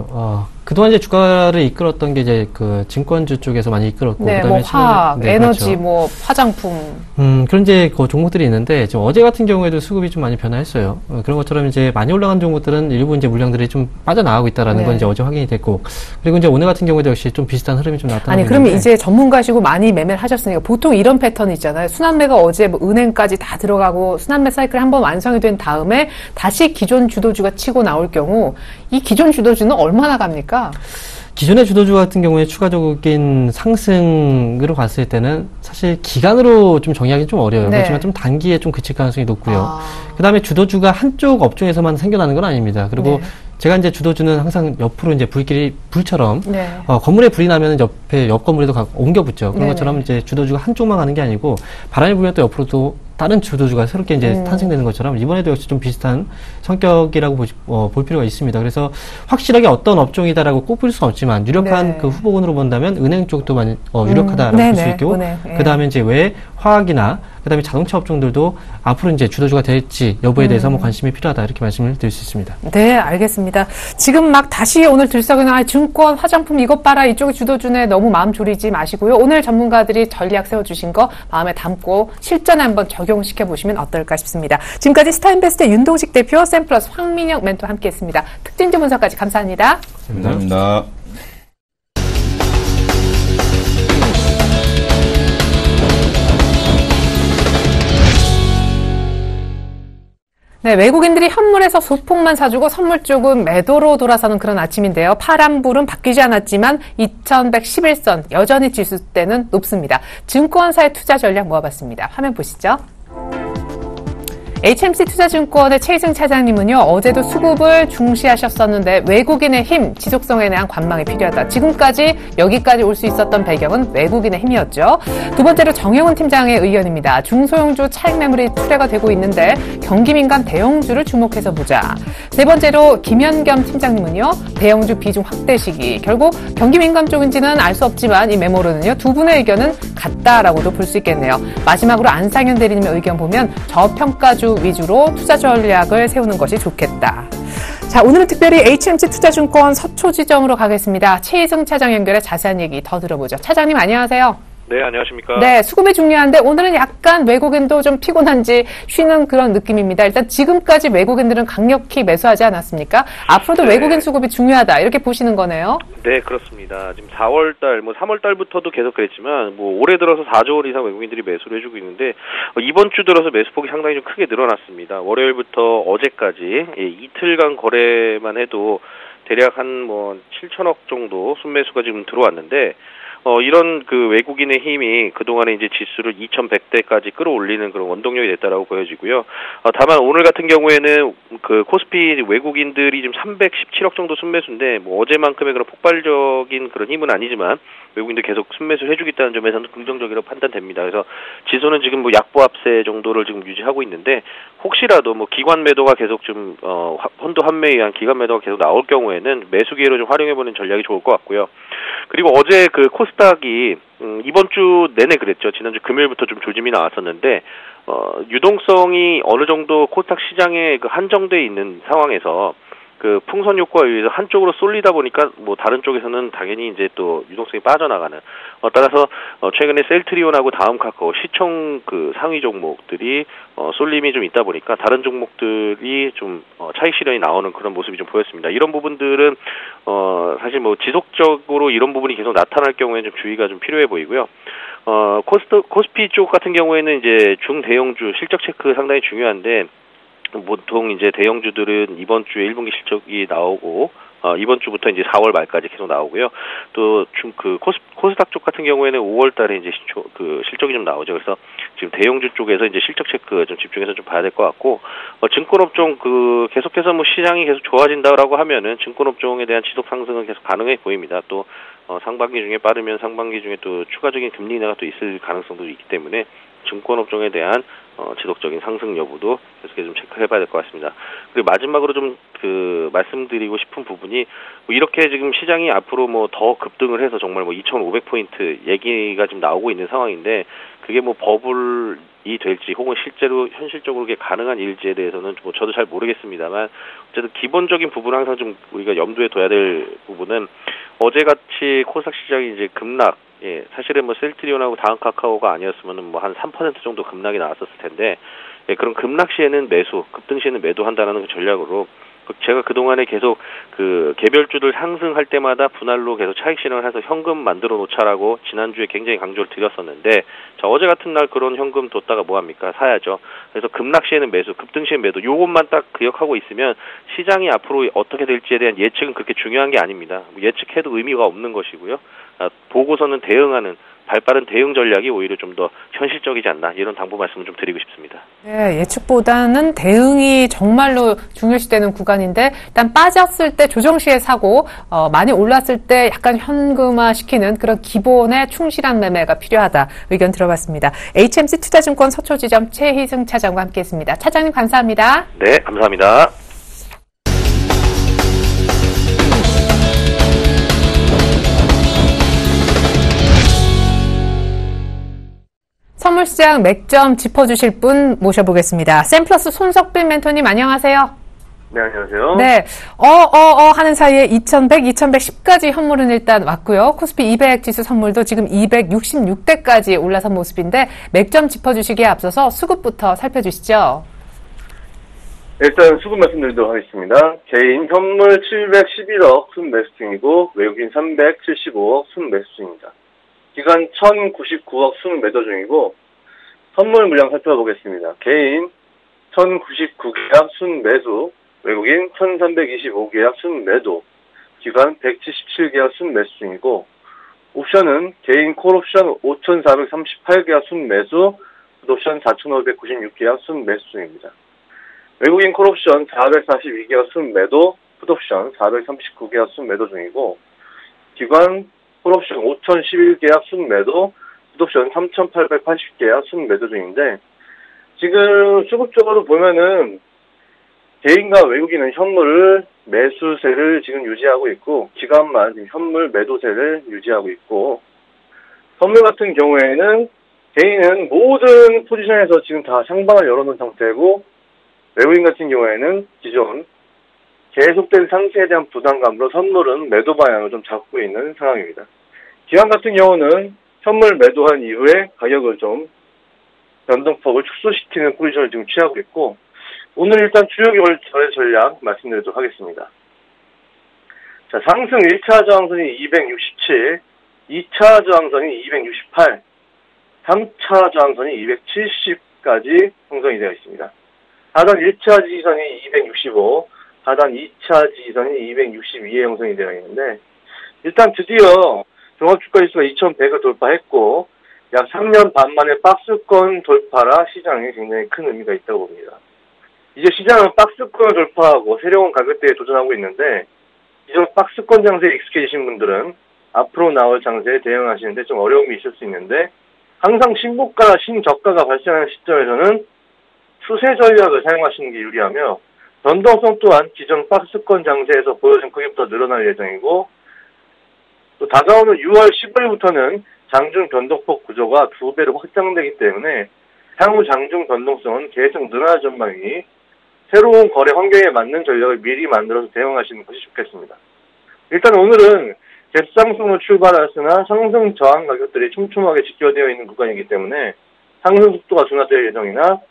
그동안 이제 주가를 이끌었던 게 이제 그 증권주 쪽에서 많이 이끌었고, 네, 그다음에 화학, 에너지, 그렇죠. 화장품. 그런 이제 그 종목들이 있는데, 지금 어제 같은 경우에도 수급이 좀 많이 변화했어요. 그런 것처럼 이제 많이 올라간 종목들은 일부 이제 물량들이 좀 빠져나가고 있다라는 건 이제 어제 확인이 됐고, 그리고 이제 오늘 같은 경우에도 역시 좀 비슷한 흐름이 좀 나타나고 있는데. 그러면 이제 전문가시고 많이 매매를 하셨으니까 보통 이런 패턴이 있잖아요. 순환매가 어제 은행까지 다 들어가고 순환매 사이클이 한번 완성이 된 다음에 다시 기존 주도주가 치고 나올 경우 이 기존 주도주는 얼마나 갑니까? 기존의 주도주 같은 경우에 추가적인 상승으로 갔을 때는 사실 기간으로 좀 정의하기는 좀 어려워요. 네. 그렇지만 좀 단기에 좀 그칠 가능성이 높고요. 그 다음에 주도주가 한쪽 업종에서만 생겨나는 건 아닙니다. 그리고 제가 이제 주도주는 항상 옆으로 이제 불처럼 건물에 불이 나면 옆 건물에도 옮겨 붙죠. 그런 것처럼 이제 주도주가 한쪽만 가는 게 아니고 바람이 불면 또 옆으로 또 다른 주도주가 새롭게 이제 탄생되는 것처럼 이번에도 역시 좀 비슷한 성격이라고 볼 필요가 있습니다. 그래서 확실하게 어떤 업종이다라고 꼽을 수는 없지만 유력한 그 후보군으로 본다면 은행 쪽도 많이 유력하다라고 볼 수 있고 그 다음에 이제 외 화학이나 그 다음에 자동차 업종들도 앞으로 이제 주도주가 될지 여부에 대해서 한번 관심이 필요하다 이렇게 말씀을 드릴 수 있습니다. 네, 알겠습니다. 지금 막 다시 오늘 들썩이는 증권, 화장품 이것 봐라 이쪽이 주도주네 너무 마음 졸이지 마시고요. 오늘 전문가들이 전략 세워주신 거 마음에 담고 실전에 한번 적용시켜 보시면 어떨까 싶습니다. 지금까지 스타인베스트 윤동식 대표, 샘플러스 황민영 멘토와 함께했습니다. 특징주 분석까지 감사합니다. 감사합니다. 네, 외국인들이 현물에서 소폭만 사주고 선물 쪽은 매도로 돌아서는 그런 아침인데요. 파란불은 바뀌지 않았지만 2111선 여전히 지수대는 높습니다. 증권사의 투자 전략 모아봤습니다. 화면 보시죠. HMC 투자증권의 최희승 차장님은요, 어제도 수급을 중시하셨었는데 외국인의 힘, 지속성에 대한 관망이 필요하다. 지금까지 여기까지 올 수 있었던 배경은 외국인의 힘이었죠. 두 번째로 정영훈 팀장의 의견입니다. 중소형주 차익 매물이 투례가 되고 있는데 경기민감 대형주를 주목해서 보자. 세 번째로 김현겸 팀장님은요, 대형주 비중 확대 시기. 결국 경기민감 쪽인지는 알 수 없지만 이 메모로는요, 두 분의 의견은 같다라고도 볼 수 있겠네요. 마지막으로 안상현 대리님의 의견 보면 저평가주 위주로 투자 전략을 세우는 것이 좋겠다. 자, 오늘은 특별히 HMC 투자증권 서초지점으로 가겠습니다. 최희승 차장 연결해 자세한 얘기 더 들어보죠. 차장님 안녕하세요. 네, 안녕하십니까. 네, 수급이 중요한데 오늘은 약간 외국인도 좀 피곤한지 쉬는 그런 느낌입니다. 일단 지금까지 외국인들은 강력히 매수하지 않았습니까? 앞으로도 네. 외국인 수급이 중요하다 이렇게 보시는 거네요. 네, 그렇습니다. 지금 4월달, 3월달부터도 계속 그랬지만 올해 들어서 4조 원 이상 외국인들이 매수를 해주고 있는데 이번 주 들어서 매수폭이 상당히 좀 크게 늘어났습니다. 월요일부터 어제까지 이틀간 거래만 해도 대략 한 7천억 정도 순매수가 지금 들어왔는데 이런 그 외국인의 힘이 그동안에 이제 지수를 2100대까지 끌어올리는 그런 원동력이 됐다라고 보여지고요. 다만 오늘 같은 경우에는 그 코스피 외국인들이 지금 317억 정도 순매수인데 어제만큼의 그런 폭발적인 그런 힘은 아니지만 외국인들 계속 순매수를 해주겠다는 점에서는 긍정적이라고 판단됩니다. 그래서 지수는 지금 약보합세 정도를 지금 유지하고 있는데 혹시라도 기관 매도가 계속 좀 펀드 환매에 의한 기관 매도가 계속 나올 경우에는 매수 기회로 좀 활용해보는 전략이 좋을 것 같고요. 그리고 어제 그 코스닥이 이번 주 내내 그랬죠. 지난주 금요일부터 좀 조짐이 나왔었는데 유동성이 어느 정도 코스닥 시장에 그 한정돼 있는 상황에서 그 풍선 효과에 의해서 한쪽으로 쏠리다 보니까 다른 쪽에서는 당연히 이제 또 유동성이 빠져나가는 따라서 최근에 셀트리온하고 다음카카오 시총 그 상위 종목들이 쏠림이 좀 있다 보니까 다른 종목들이 좀 차익 실현이 나오는 그런 모습이 좀 보였습니다. 이런 부분들은 사실 지속적으로 이런 부분이 계속 나타날 경우에는 좀 주의가 좀 필요해 보이고요. 코스피 쪽 같은 경우에는 이제 중대형주 실적 체크 상당히 중요한데 보통 이제 대형주들은 이번 주에 1분기 실적이 나오고 이번 주부터 이제 4월 말까지 계속 나오고요. 또 코스닥 쪽 같은 경우에는 5월 달에 이제 실적이 좀 나오죠. 그래서 지금 대형주 쪽에서 이제 실적 체크 좀 집중해서 좀 봐야 될 것 같고 증권업종 계속해서 시장이 계속 좋아진다라고 하면은 증권업종에 대한 지속 상승은 계속 가능해 보입니다. 또 상반기 중에 빠르면 상반기 중에 또 추가적인 금리 인하가 또 있을 가능성도 있기 때문에 증권업종에 대한 지속적인 상승 여부도 계속해서 좀 체크해봐야 될 것 같습니다. 그리고 마지막으로 좀 말씀드리고 싶은 부분이 이렇게 지금 시장이 앞으로 더 급등을 해서 정말 2,500포인트 얘기가 지금 나오고 있는 상황인데 그게 버블이 될지 혹은 실제로 현실적으로 그게 가능한 일지에 대해서는 저도 잘 모르겠습니다만 어쨌든 기본적인 부분은 항상 좀 우리가 염두에 둬야 될 부분은 어제같이 코스닥 시장이 이제 급락 사실은 셀트리온하고 다음카카오가 아니었으면은 한 3% 정도 급락이 나왔었을 텐데 그런 급락 시에는 매수, 급등 시에는 매도한다는 그 전략으로 제가 그동안에 계속 개별주들 상승할 때마다 분할로 계속 차익 실현을 해서 현금 만들어 놓자라고 지난주에 굉장히 강조를 드렸었는데 어제 같은 날 그런 현금 뒀다가 뭐합니까? 사야죠. 그래서 급락 시에는 매수, 급등 시에는 매도 요것만 딱 기억하고 있으면 시장이 앞으로 어떻게 될지에 대한 예측은 그렇게 중요한 게 아닙니다. 예측해도 의미가 없는 것이고요. 보고서는 대응하는 발빠른 대응 전략이 오히려 좀 더 현실적이지 않나 이런 당부 말씀을 좀 드리고 싶습니다. 네, 예측보다는 대응이 정말로 중요시되는 구간인데 일단 빠졌을 때 조정 시에 사고 많이 올랐을 때 약간 현금화시키는 그런 기본에 충실한 매매가 필요하다 의견 들어봤습니다. HMC 투자증권 서초지점 최희승 차장과 함께했습니다. 차장님 감사합니다. 네, 감사합니다. 선물시장 맥점 짚어주실 분 모셔보겠습니다. 샘플러스 손석빈 멘토님 안녕하세요. 네, 안녕하세요. 네, 하는 사이에 2100, 2110까지 현물은 일단 왔고요. 코스피 200 지수 선물도 지금 266대까지 올라선 모습인데 맥점 짚어주시기에 앞서서 수급부터 살펴주시죠. 일단 수급 말씀드리도록 하겠습니다. 개인 현물 711억 순매수 중이고 외국인 375억 순매수 중입니다. 기간 1099억 순매도 중이고 선물 물량 살펴보겠습니다. 개인 1099계약 순매수, 외국인 1325계약 순매도, 기간 177계약 순매수 중이고 옵션은 개인 콜옵션 5438계약 순매수, 풋옵션 4596계약 순매수 중입니다. 외국인 콜옵션 442계약 순매도, 풋옵션 439계약 순매도 중이고 기관 콜옵션 5011계약 순매도, 풋옵션 3880계약 순매도 중인데 지금 수급적으로 보면은 개인과 외국인은 현물 매수세를 지금 유지하고 있고 기관만 지금 현물 매도세를 유지하고 있고 선물 같은 경우에는 개인은 모든 포지션에서 지금 다 상방을 열어놓은 상태고 외국인 같은 경우에는 기존 계속된 상승에 대한 부담감으로 선물은 매도 방향을 좀 잡고 있는 상황입니다. 기관 같은 경우는 선물 매도한 이후에 가격을 좀 변동폭을 축소시키는 포지션을 지금 취하고 있고, 오늘 일단 주요 거래 전략 말씀드리도록 하겠습니다. 자, 상승 1차 저항선이 267, 2차 저항선이 268, 3차 저항선이 270까지 형성이 되어 있습니다. 하단 1차 지지선이 265, 하단 2차 지지선이 262에 형성이 되어 있는데, 일단 드디어 종합주가지수가 2100을 돌파했고 약 3년 반 만에 박스권 돌파라 시장에 굉장히 큰 의미가 있다고 봅니다. 이제 시장은 박스권을 돌파하고 새로운 가격대에 도전하고 있는데, 이전 박스권 장세에 익숙해지신 분들은 앞으로 나올 장세에 대응하시는데 좀 어려움이 있을 수 있는데, 항상 신고가, 신저가가 발생하는 시점에서는 추세 전략을 사용하시는 게 유리하며, 변동성 또한 기존 박스권 장세에서 보여준 크기보다 늘어날 예정이고, 또 다가오는 6월 10일부터는 장중 변동폭 구조가 2배로 확장되기 때문에 향후 장중 변동성은 계속 늘어날 전망이니 새로운 거래 환경에 맞는 전략을 미리 만들어서 대응하시는 것이 좋겠습니다. 일단 오늘은 갭상승으로 출발했으나 상승 저항 가격들이 촘촘하게 직결되어 있는 구간이기 때문에 상승 속도가 둔화될 예정이나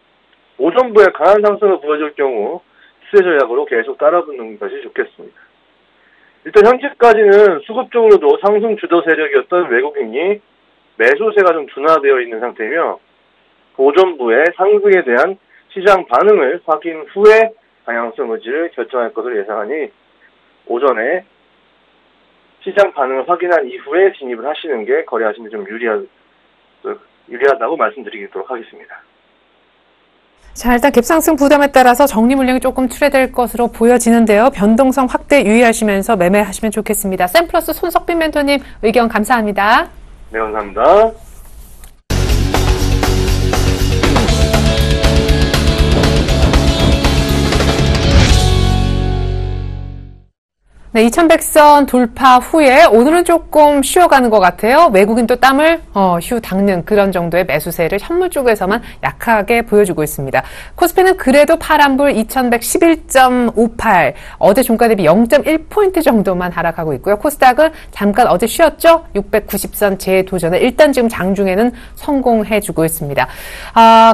오전부에 강한 상승을 보여줄 경우 추세 전략으로 계속 따라붙는 것이 좋겠습니다. 일단 현재까지는 수급적으로도 상승 주도 세력이었던 외국인이 매수세가 좀 둔화되어 있는 상태이며, 오전부에 상승에 대한 시장 반응을 확인 후에 방향성 의지를 결정할 것으로 예상하니 오전에 시장 반응을 확인한 이후에 진입을 하시는 게 거래하시는 데 좀 유리하다고 말씀드리도록 하겠습니다. 자, 일단 갭상승 부담에 따라서 정리 물량이 조금 출회될 것으로 보여지는데요. 변동성 확대 유의하시면서 매매하시면 좋겠습니다. 샘플러스 손석빈 멘토님 의견 감사합니다. 네, 감사합니다. 네, 2100선 돌파 후에 오늘은 조금 쉬어가는 것 같아요. 외국인도 땀을 휴 닦는 그런 정도의 매수세를 현물 쪽에서만 약하게 보여주고 있습니다. 코스피는 그래도 파란불 2111.58, 어제 종가 대비 0.1포인트 정도만 하락하고 있고요. 코스닥은 잠깐 어제 쉬었죠? 690선 재도전을 일단 지금 장중에는 성공해주고 있습니다.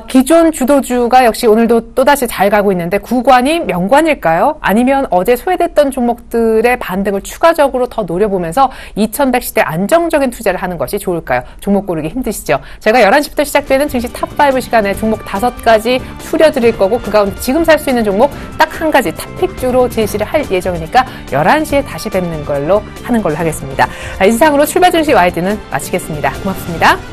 기존 주도주가 역시 오늘도 또다시 잘 가고 있는데, 구관이 명관일까요? 아니면 어제 소외됐던 종목들의 반등을 추가적으로 더 노려보면서 2100 시대 안정적인 투자를 하는 것이 좋을까요? 종목 고르기 힘드시죠? 제가 11시부터 시작되는 증시 탑5 시간에 종목 5가지 추려드릴 거고, 그 가운데 지금 살 수 있는 종목 딱 한 가지 탑픽주로 제시를 할 예정이니까 11시에 다시 뵙는 걸로 하겠습니다. 이상으로 출발 증시 와이드는 마치겠습니다. 고맙습니다.